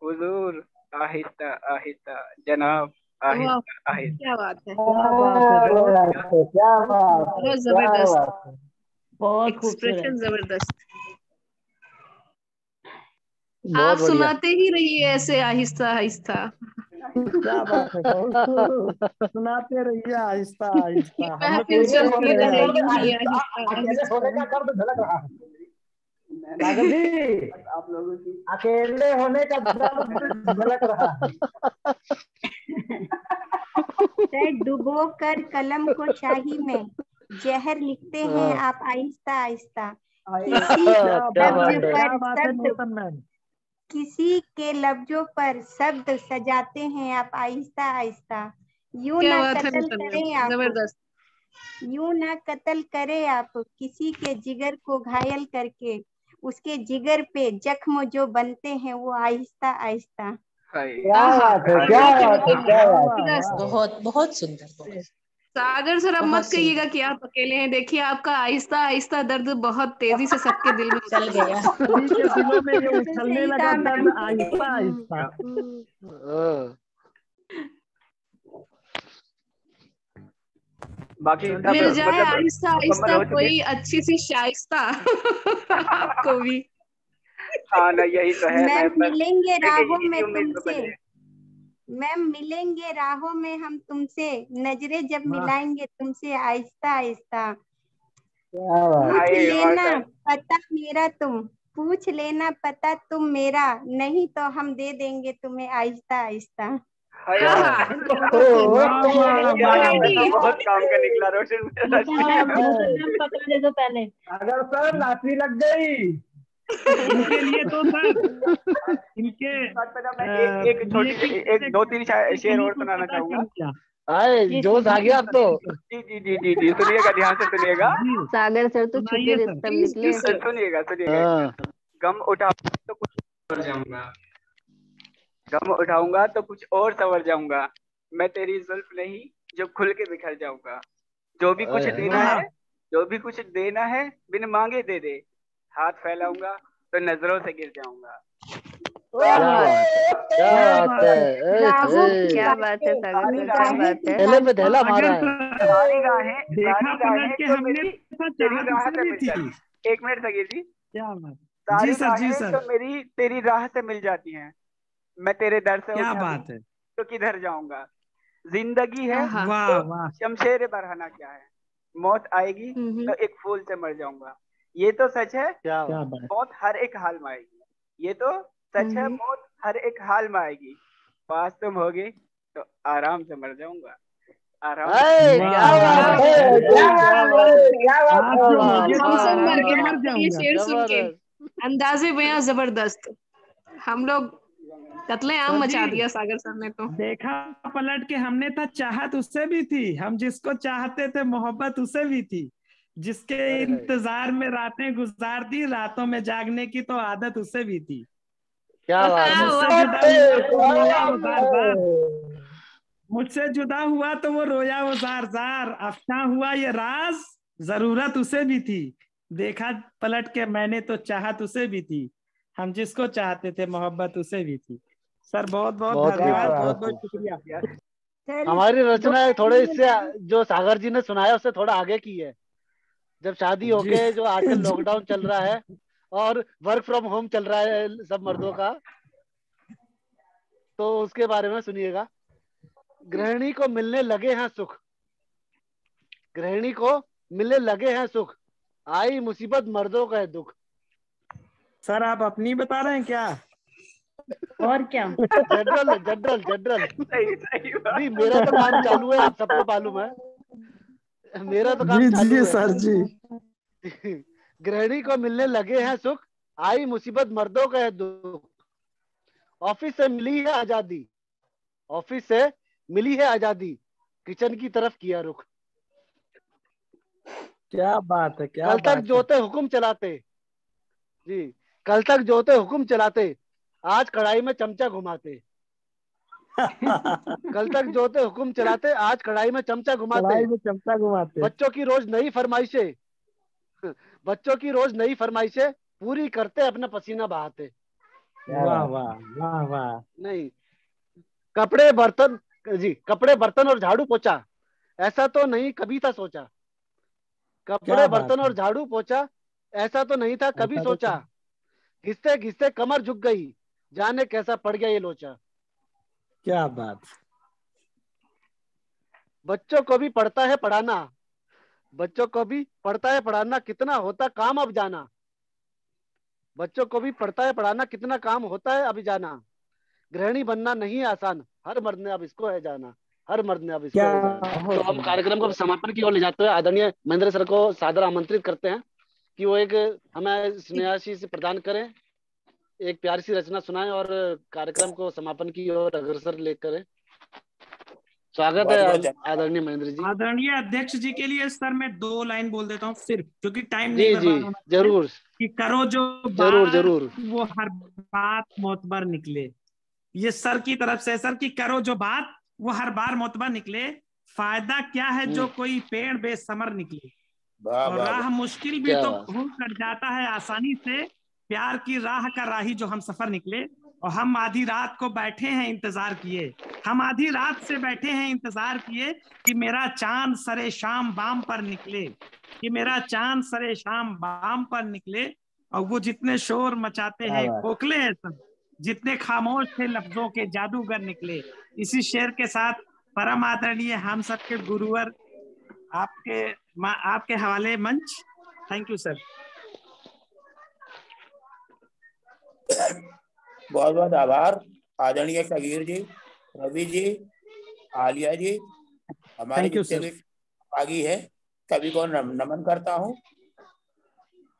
Speaker 21: हुजूर आहिस्ता आहिस्ता जनाब आहिस्ता आहिस्ता।
Speaker 8: क्या बात है,
Speaker 20: क्या बात,
Speaker 8: बहुत जबरदस्त,
Speaker 1: बहुत
Speaker 8: एक्सप्रेशन जबरदस्त।
Speaker 5: बहुत
Speaker 8: आप
Speaker 5: बढ़िया।
Speaker 8: सुनाते ही रहिए ऐसे आहिस्ता आहिस्ता।
Speaker 20: क्या बात है, सुनाते रहिए आहिस्ता आहिस्ता। हम लोग
Speaker 8: महफिल चलती
Speaker 20: अकेले
Speaker 8: रहे यूं ही
Speaker 20: होने का दर्द झलक रहा है सागर जी, आप लोगों की अकेले होने का दर्द झलक रहा है।
Speaker 17: डुबो कर कलम को शाही में जहर लिखते हैं आप आहिस्ता आहिस्ता। किसी के लफ्जों पर शब्द सजाते हैं आप आहिस्ता आहिस्ता। यूं ना कत्ल करें आप,
Speaker 8: जबरदस्त,
Speaker 17: यूं ना कत्ल करें आप किसी के जिगर को घायल करके, उसके जिगर पे जख्म जो बनते हैं वो आहिस्ता आहिस्ता।
Speaker 20: क्या बात है, क्या बात है, क्या बात है।
Speaker 11: बहुत बहुत सुंदर।
Speaker 8: सागर सर अब मत कहिएगा कि आप अकेले हैं, देखिए आपका आहिस्ता आहिस्ता दर्द बहुत तेजी से सबके दिल में चल गया।
Speaker 20: सभी के दिलों में ये उछलने लगा दर्द आहिस्ता आहिस्ता।
Speaker 21: बाकी
Speaker 8: मिल जाए आहिस्ता आहिस्ता कोई अच्छी सी शाइस्ता आपको भी।
Speaker 21: हाँ ना, यही तो है।
Speaker 17: मैम मिलेंगे राहों में तुमसे, मैम मिलेंगे राहों में हम तुमसे, नजरें जब मिलाएंगे तुमसे आहिस्ता आहिस्ता। पूछ लेना पता मेरा तुम, पूछ लेना पता तुम मेरा, नहीं तो हम दे देंगे तुम्हें आहिस्ता आहिस्ता।
Speaker 21: बहुत काम का निकला रोशन।
Speaker 1: पकड़ दे दो पहले।
Speaker 20: अगर सर लाठी लग गई
Speaker 3: इनके लिए तो सर इनके
Speaker 21: एक छोटी एक दो तीन शेर और सुनाना चाहूंगा।
Speaker 5: आए जोश आ गया अब तो।
Speaker 21: जी जी जी जी जी, सुनिएगा, ध्यान से सुनिएगा।
Speaker 9: सागर सर तो छुपे रिश्ता निकले।
Speaker 21: सुनिएगा सुनिएगा। गम उठा तो कुछ सवर जाऊंगा, गम उठाऊंगा तो कुछ और सवर जाऊंगा, मैं तेरी जुल्फ नहीं जो खुल के बिखर जाऊंगा। जो भी कुछ देना है, जो भी कुछ देना है बिन मांगे दे दे, हाथ फैलाऊंगा तो नजरों से गिर जाऊंगा।
Speaker 5: क्या बात है,
Speaker 9: क्या बात है सागर सर, क्या बात है।
Speaker 5: पहले पे धैला मारा है।
Speaker 21: सारी राहें
Speaker 3: देखा पलट के हमने
Speaker 21: तेरी राह से मिल जाती। एक मिनट सगीर जी,
Speaker 3: क्या बात,
Speaker 21: सारी
Speaker 3: जी सर, जी
Speaker 21: राहें
Speaker 3: सर।
Speaker 21: तो मेरी तेरी राह से मिल जाती हैं, मैं तेरे दर से
Speaker 3: क्या
Speaker 21: उठा
Speaker 3: बात है,
Speaker 21: तो किधर जाऊंगा। जिंदगी है
Speaker 3: वाह
Speaker 21: तो
Speaker 3: वाह,
Speaker 21: शमशेर बरहना क्या है, मौत आएगी तो एक फूल से मर जाऊंगा। ये तो सच है,
Speaker 5: क्या
Speaker 21: मौत हर एक हाल में आएगी। ये तो सच है, मौत हर एक हाल में आएगी। पास तुम होगे तो आराम से मर जाऊंगा, आराम
Speaker 8: से। अंदाजे बयां जबरदस्त, हम लोग कत्ले आम मचा दिया सागर सर ने तो।
Speaker 3: देखा पलट के हमने था, चाहत उससे भी थी, हम जिसको चाहते थे मोहब्बत उससे भी थी, जिसके इंतजार में रातें गुजार दी, रातों में जागने की तो आदत उससे भी थी। मुझसे जुदा हुआ तो वो रोया वो जार जार, अफसां हुआ ये राज, जरूरत उसे भी थी। देखा पलट के मैंने तो चाहत उसे भी थी, हम जिसको चाहते थे मोहब्बत उसे भी थी। सर बहुत बहुत धन्यवाद, बहुत बहुत शुक्रिया।
Speaker 5: हमारी रचना थोड़े इससे जो सागर जी ने सुनाया उससे थोड़ा आगे की है। जब शादी होके जो आजकल लॉकडाउन चल रहा है और वर्क फ्रॉम होम चल रहा है सब मर्दों का, तो उसके बारे में सुनिएगा। गृहिणी को मिलने लगे हैं सुख, गृहिणी को मिलने लगे हैं सुख, आई मुसीबत मर्दों का है दुख।
Speaker 3: सर आप अपनी बता रहे हैं क्या?
Speaker 1: और क्या?
Speaker 5: जनरल जनरल जनरल नहीं, मेरा तो काम चालू है, आप सबको मालूम है, मेरा तो काम चालू है।
Speaker 3: सर जी।
Speaker 5: गृहिणी को मिलने लगे हैं सुख, आई मुसीबत मर्दों का है दुख। ऑफिस से मिली है आजादी, ऑफिस से मिली है आजादी, किचन की तरफ किया रुख।
Speaker 3: क्या बात है, क्या
Speaker 5: कल तक जोते हुक्म चलाते जी, कल तक जोते हुक्म चलाते, आज कढ़ाई में चमचा घुमाते। कल तक जोते हुक्म चलाते, आज कढ़ाई में चमचा घुमाते।
Speaker 3: कढ़ाई में चमचा घुमाते।
Speaker 5: बच्चों की रोज नई फरमाइशें, बच्चों की रोज नई फरमाइशें पूरी करते अपना पसीना बहाते।
Speaker 3: वाह वाह वाह वाह।
Speaker 5: नहीं, कपड़े बर्तन जी, कपड़े बर्तन और झाड़ू पोछा, ऐसा तो नहीं कभी था सोचा। कपड़े बर्तन और झाड़ू पोछा, ऐसा तो नहीं था कभी सोचा। घिसते घिसते कमर झुक गई, जाने कैसा पड़ गया ये लोचा।
Speaker 3: क्या बात।
Speaker 5: बच्चों को भी पढ़ता है पढ़ाना, बच्चों को भी पढ़ता है पढ़ाना, कितना होता काम अब जाना। बच्चों को भी पढ़ता है पढ़ाना, कितना काम होता है अभी जाना। गृहिणी बनना नहीं आसान, हर मर्द ने अब इसको है जाना, हर मर्द ने अब इसको है जाना। तो हम कार्यक्रम को समापन की ओर ले जाते हुए आदरणीय महेंद्र सर को सादर आमंत्रित करते हैं कि वो एक हमें स्नेहाशीष प्रदान करें, एक प्यारी सी रचना सुनाएं और कार्यक्रम को समापन की ओर अग्रसर लेकर। स्वागत है आदरणीय महेंद्र जी।
Speaker 3: आदरणीय अध्यक्ष जी के लिए सर मैं 2 लाइन बोल देता हूँ सिर्फ, क्योंकि टाइम
Speaker 5: जी
Speaker 3: नहीं
Speaker 5: जी जरूर
Speaker 3: कि करो जो
Speaker 5: जरूर जरूर
Speaker 3: वो हर बात मोतबर निकले। ये सर की तरफ से सर की करो जो बात वो हर बार मोतबर निकले। फायदा क्या है जो कोई पेड़ बेसमर निकले, और राह मुश्किल भी तो खूब कट जाता है आसानी से। प्यार की राह का राही जो हम सफर निकले, और हम आधी रात को बैठे हैं इंतजार किए, हम आधी रात से बैठे हैं इंतजार किए कि मेरा चांद सरे शाम बाम पर निकले, कि मेरा चांद सरे शाम बाम पर निकले। और वो जितने शोर मचाते हैं खोखले हैं सब, जितने खामोश थे लफ्जों के जादूगर निकले। इसी शेर के साथ परम आदरणीय हम सबके गुरुवर आपके हवाले मंच। Thank you sir.
Speaker 6: बहुत बहुत आभार आदरणीय सगीर जी, रवि जी, आलिया जी, हमारे जितने भागी है सभी को नमन करता हूँ।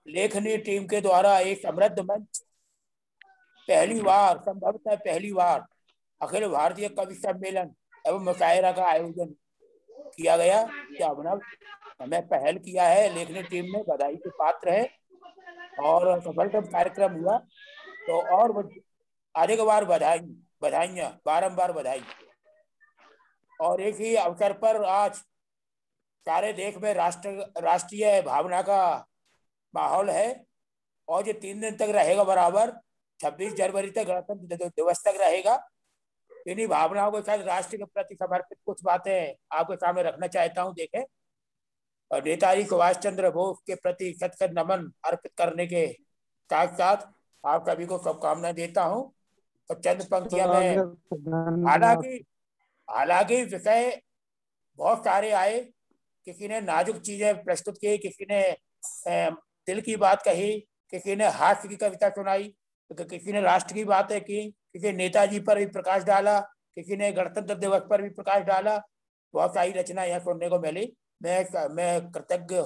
Speaker 6: लेखनी टीम के द्वारा एक समृद्ध मंच, पहली बार संभवतः पहली बार अखिल भारतीय कवि सम्मेलन एवं मुशायरा का आयोजन किया गया। क्या अभिनव हमें पहल किया है, लेखनी टीम में बधाई के पात्र है और सफलतम कार्यक्रम हुआ। तो और अधिक बार बधाइयाँ, बारंबार बधाई। और एक ही अवसर पर आज सारे देश में राष्ट्रीय भावना का माहौल है, और ये 3 दिन तक रहेगा बराबर, 26 जनवरी तक गणतंत्र दिवस तक रहेगा। इन्हीं भावनाओं के साथ राष्ट्र के प्रति समर्पित कुछ बातें आपके सामने रखना चाहता हूं। देखें, और नेताजी सुभाष चंद्र बोस के प्रति सत नमन अर्पित करने के साथ साथ आप सभी को शुभकामनाएं देता हूं। तो चंद पंक्तियां में, हालांकि विषय बहुत सारे आए, किसी ने नाजुक चीजें प्रस्तुत की, किसी ने दिल की बात कही, किसी ने हास्य की कविता सुनाई, किसी ने राष्ट्र की बातें की, किसी ने नेताजी पर भी प्रकाश डाला, किसी ने गणतंत्र दिवस पर भी प्रकाश डाला। बहुत सारी रचना यहाँ सुनने को मिली। मैं कृतज्ञ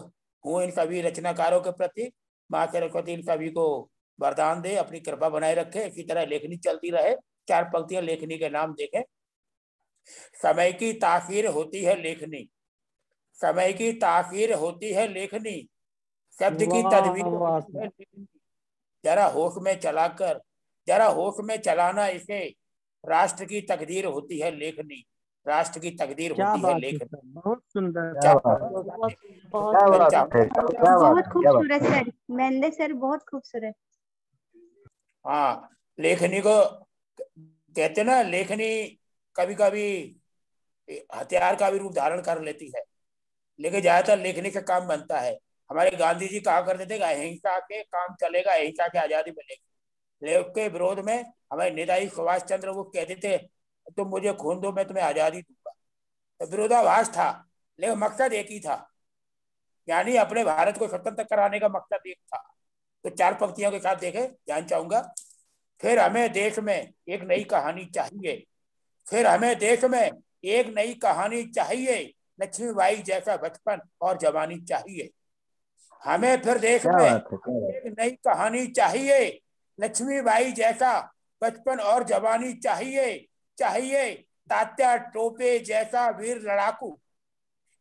Speaker 6: हूँ इन सभी रचनाकारों के प्रति। माँ सरस्वती इन सभी को वरदान दे, अपनी कृपा बनाए रखे, इसी तरह लेखनी चलती रहे। 4 पंक्तियां लेखनी के नाम देखें। समय की ताखीर होती है लेखनी, समय की ताखीर होती है लेखनी, शब्द की तदबीर जरा होश में चलाकर, जरा होश में चलाना इसे, राष्ट्र की तकदीर होती है लेखनी, राष्ट्र की तकदीर होती है लेखनी।
Speaker 3: बहुत सुंदर,
Speaker 17: बहुत खूबसूरत सर, महेंद्र सर बहुत खूबसूरत।
Speaker 6: हाँ, लेखनी को कहते ना, लेखनी कभी कभी हथियार का भी रूप धारण कर लेती है, लेकिन ज्यादातर लेखनी का काम बनता है। हमारे गांधी जी कहा करते थे कि अहिंसा के काम चलेगा, अहिंसा की आजादी मिलेगी। लेख के विरोध में हमारे नेताजी सुभाष चंद्र वो कहते थे, तुम मुझे खून दो मैं तुम्हें आजादी दूंगा। तो विरोधाभास था, लेकिन मकसद एक ही था, यानी अपने भारत को स्वतंत्र कराने का मकसद एक था। तो 4 पंक्तियों के साथ देखे ध्यान चाहूंगा। फिर हमें देश में एक नई कहानी चाहिए, फिर हमें देश में एक नई कहानी चाहिए, लक्ष्मीबाई जैसा बचपन और जवानी चाहिए। हमें फिर देश में एक नई कहानी चाहिए, लक्ष्मीबाई जैसा बचपन और जवानी चाहिए। चाहिए तात्या टोपे जैसा वीर लड़ाकू,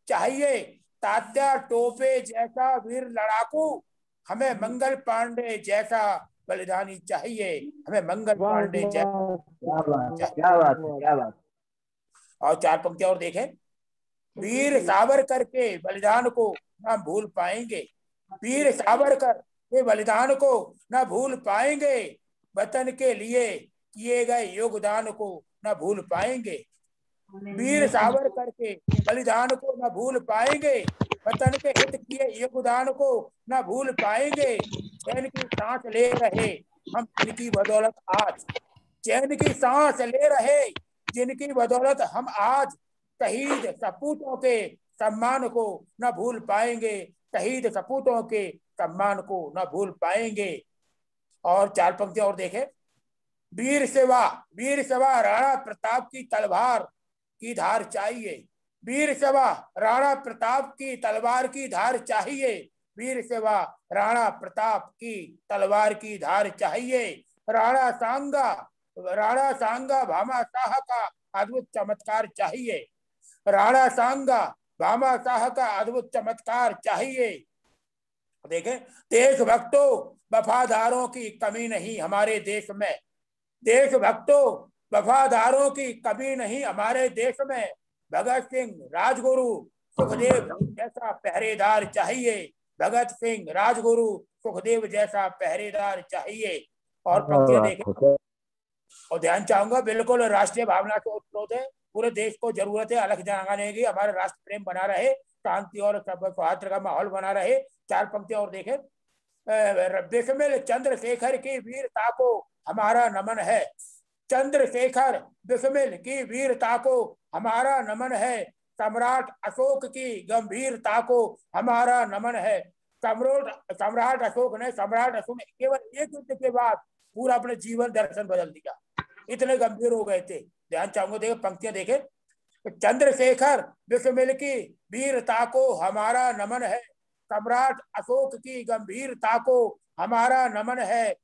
Speaker 6: चाहिए तात्या टोपे जैसा वीर लड़ाकू, हमें मंगल पांडे जैसा बलिदानी चाहिए, हमें मंगल पांडे जैसा।
Speaker 20: क्या बात।
Speaker 6: और 4 पंक्तियां और देखें। वीर सावरकर के बलिदान को ना भूल पाएंगे, वीर सावरकर के बलिदान को ना भूल पाएंगे, वतन के लिए किए गए योगदान को ना भूल पाएंगे। वीर सावरकर के बलिदान को ना भूल पाएंगे, वतन के हित किए योगदान को ना भूल पाएंगे। चैन की सांस ले रहे हम जिनकी बदौलत आज, चैन की सांस ले रहे जिनकी बदौलत हम आज, शहीद सपूतों के सम्मान को न भूल पाएंगे, शहीद सपूतों के सम्मान को न भूल पाएंगे। और 4 पंक्तियां और देखें। वीर सेवा राणा प्रताप की तलवार की धार चाहिए, वीर सेवा राणा प्रताप की तलवार की धार चाहिए, वीर सेवा राणा प्रताप की तलवार की धार चाहिए। राणा सांगा भामा शाह का अद्भुत चमत्कार चाहिए, राणा सांगा भामा शाह का अद्भुत चमत्कार चाहिए। देखें, देशभक्तों वफादारों की कमी नहीं हमारे देश में, देशभक्तों वफादारों की कमी नहीं हमारे देश में। भगत सिंह राजगुरु सुखदेव जैसा पहरेदार चाहिए, भगत सिंह राजगुरु सुखदेव जैसा पहरेदार चाहिए। और पंक्तियां देखें और ध्यान चाहूंगा, बिल्कुल राष्ट्रीय भावना से उत्प्रोत है, पूरे देश को जरूरत है अलग जगाने की, हमारा राष्ट्र प्रेम बना रहे, शांति और सौहार्द का माहौल बना रहे। 4 पंक्तियां और देखें। बिस्मिल चंद्रशेखर की वीरता को हमारा नमन है, चंद्रशेखर बिस्मिल की वीरता को हमारा नमन है, सम्राट अशोक की गंभीरता को हमारा नमन है। सम्राट अशोक ने केवल एक युद्ध के बाद पूरा अपने जीवन दर्शन बदल दिया, इतने गंभीर हो गए थे। ध्यान चाहूंगा, देखो पंक्तियां देखें। चंद्रशेखर बिस्मिल की वीरता को हमारा नमन है, सम्राट अशोक की गंभीरता को हमारा नमन है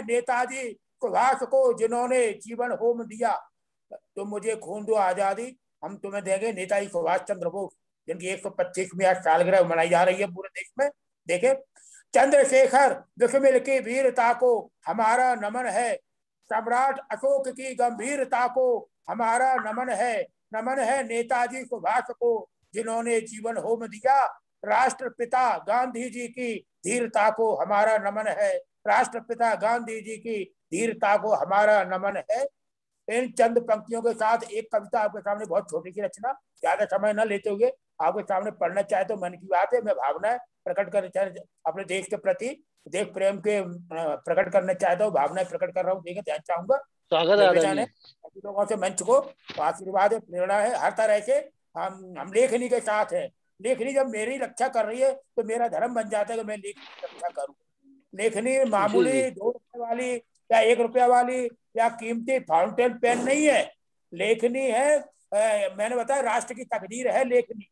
Speaker 6: नेताजी सुभाष को जिन्होंने जीवन होम दिया, तुम मुझे खून दो आजादी हम तुम्हें देंगे। नेताजी सुभाष चंद्र बोस जिनकी 125वीं आज सालगिरह मनाई जा रही है पूरे देश में। देखे, चंद्रशेखर बिस्मिल की वीरता को हमारा नमन है, सम्राट अशोक की गंभीरता को हमारा नमन है नेताजी सुभाष को जिन्होंने जीवन होम दिया। राष्ट्रपिता गांधी जी की धीरता को हमारा नमन है, राष्ट्रपिता गांधी जी की धीरता को हमारा नमन है। इन चंद पंक्तियों के साथ एक कविता आपके सामने, बहुत छोटी सी रचना, ज्यादा समय न लेते हुए आपके सामने पढ़ना चाहे तो मन की बात है, मैं भावनाएं प्रकट करना चाहे अपने देश के प्रति, देश प्रेम के प्रकट करना चाहता हूँ, भावनाएं प्रकट कर रहा हूँ। देखिए ध्यान चाहूंगा, लोगों से मंच को आशीर्वाद है, प्रेरणा है, हर तरह से हम लेखनी के साथ है। लेखनी जब मेरी रक्षा कर रही है तो मेरा धर्म बन जाता है कि मैं लेखनी की रक्षा करूँ। लेखनी मामूली 2 रुपए वाली या 1 रुपया वाली या कीमती फाउंटेन पेन नहीं है, लेखनी है मैंने बताया राष्ट्र की तकदीर है लेखनी।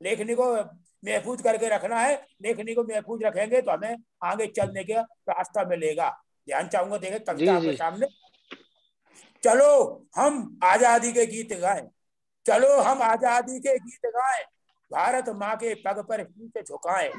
Speaker 6: लेखनी को महफूज करके रखना है, लेखनी को महफूज रखेंगे तो हमें आगे चलने का रास्ता मिलेगा। ध्यान चाहूंगा, देखें कविता आपके सामने। चलो हम आजादी के गीत गाएं, चलो हम आजादी के गीत गाएं, भारत माँ के पग पर शीश झुकाएं।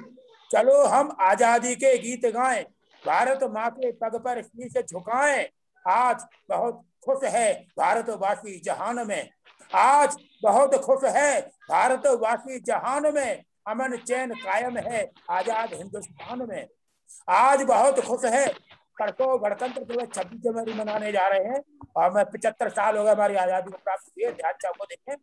Speaker 6: चलो हम आजादी के गीत गाएं, भारत माँ के पग पर शीश झुकाएं। आज बहुत खुश है भारतवासी जहान में, आज बहुत खुश है भारतवासी जहान में, अमन चैन कायम है आजाद हिंदुस्तान में। आज बहुत खुश है, परसों गणतंत्र दिवस 26 जनवरी मनाने जा रहे हैं और मैं 75 साल हो गए हमारी आजादी को प्राप्त हुए। ध्यान चाहूंगा, देखें,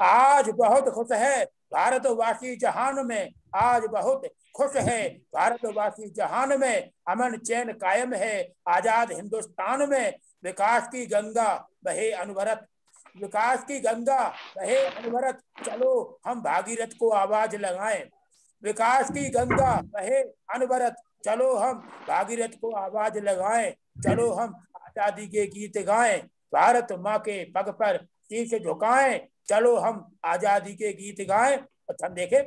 Speaker 6: आज बहुत खुश है भारतवासी जहान में, आज बहुत खुश है भारतवासी जहान में, अमन चैन कायम है आजाद हिंदुस्तान में। विकास की गंगा बहे अनवरत, विकास की गंगा बहे अनवरत, चलो हम भागीरथ को आवाज लगाएं। विकास की गंगा बहे अनवरत, चलो हम भागीरथ को आवाज लगाएं। चलो हम आजादी के गीत गाएं, भारत माँ के पग पर शीश झुकाएं। चलो हम आजादी के गीत गाएं। हम देखें,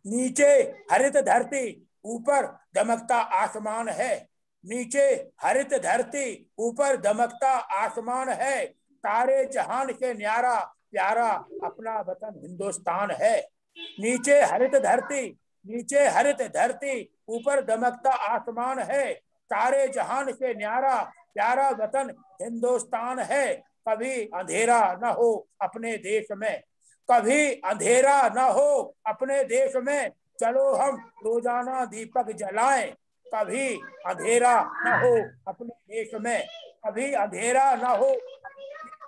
Speaker 6: नीचे हरित धरती ऊपर दमकता आसमान है, नीचे हरित धरती ऊपर दमकता आसमान है, सारे जहान से न्यारा प्यारा अपना वतन हिंदुस्तान है। नीचे हरित धरती, नीचे हरित धरती, ऊपर दमकता आसमान है। सारे जहान से न्यारा प्यारा वतन हिंदुस्तान है। कभी अंधेरा न हो अपने देश में, कभी अंधेरा न हो अपने देश में, चलो हम रोजाना दीपक जलाएं। कभी अंधेरा न हो अपने देश में, कभी अंधेरा न हो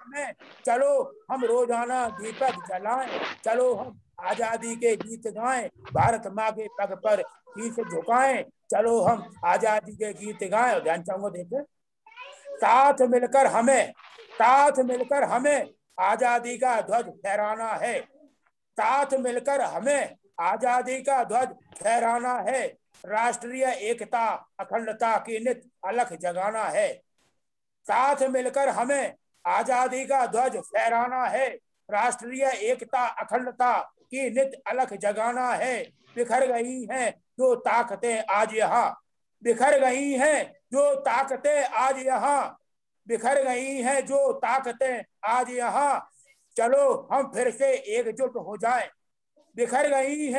Speaker 6: में, चलो हम रोजाना दीपक जलाएं। चलो हम आजादी के गीत गाएं, भारत माँ के पग पर शीश झुकाएं। चलो हम आजादी के गीत गाएं। ध्यान चाहूंगा, देखें, साथ मिलकर हमें, साथ मिलकर हमें आजादी का ध्वज फहराना है। साथ मिलकर हमें आजादी का ध्वज फहराना है। राष्ट्रीय एकता अखंडता की नित अलख जगाना है। साथ मिलकर हमें आजादी का ध्वज फहराना है। राष्ट्रीय एकता अखंडता की नित अलख जगाना है। बिखर गई हैं जो ताकतें आज यहाँ, बिखर गई हैं जो ताकतें आज यहाँ, बिखर गई हैं जो ताकतें आज यहाँ, चलो हम फिर से एकजुट हो जाएं। बिखर गई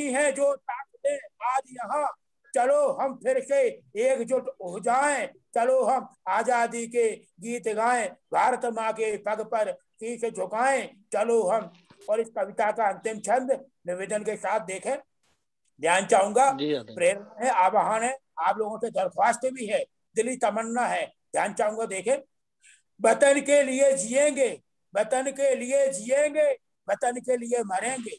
Speaker 6: हैं जो ताकतें आज यहाँ, चलो हम फिर से एकजुट हो जाएं। चलो हम आजादी के गीत गाएं, भारत माँ के पग पर शीश झुकाएं। चलो हम, और इस कविता का अंतिम छंद निवेदन के साथ देखें। ध्यान चाहूंगा, प्रेरणा है, आवाहन है, आप लोगों से दरख्वास्त भी है, दिली तमन्ना है। ध्यान चाहूंगा, देखें, वतन के लिए जिएंगे, वतन के लिए जिएंगे, वतन के लिए मरेंगे,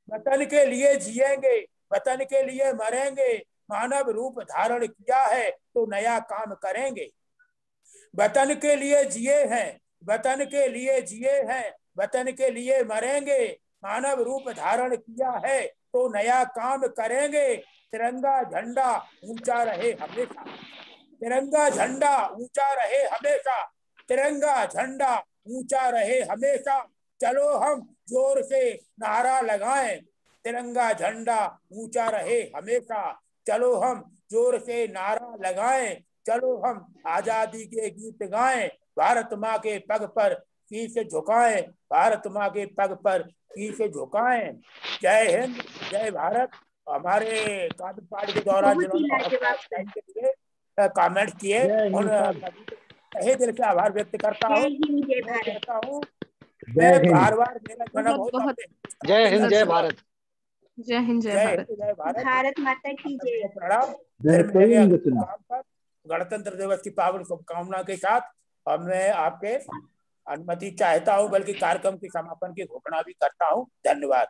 Speaker 6: वतन के लिए जिएंगे, वतन के लिए मरेंगे। मानव रूप धारण किया है तो नया काम करेंगे। वतन के लिए जिए हैं, वतन के लिए जिए हैं, वतन के लिए मरेंगे। मानव रूप धारण किया है तो नया काम करेंगे। तिरंगा झंडा ऊंचा रहे हमेशा, तिरंगा झंडा ऊंचा रहे हमेशा, तिरंगा झंडा ऊंचा रहे हमेशा। चलो हम जोर से नारा लगाएं, तिरंगा झंडा ऊंचा रहे हमेशा। चलो हम जोर से नारा लगाएं, चलो हम आजादी के गीत गाएं, भारत माँ के पग पर शीश झुकाएं, भारत माँ के पग पर शीश झुकाएं। जय हिंद, जय भारत। हमारे काव्य पाठ के दौरान जिन्होंने कमेंट किए उन तहे दिल से आभार व्यक्त करता हूँ। कहता हूँ मैं बार बार, मेरा जन्म हो।
Speaker 5: जय हिंद, जय भारत।
Speaker 8: जय हिंद, जय भारत।
Speaker 6: जय भारत,
Speaker 17: भारत माता की जय।
Speaker 6: प्रणाम। फिर मिलेंगे पर गणतंत्र दिवस की पावन शुभकामना के साथ। और मैं आपके अनुमति चाहता हूँ, बल्कि कार्यक्रम के समापन की घोषणा भी करता हूँ। धन्यवाद।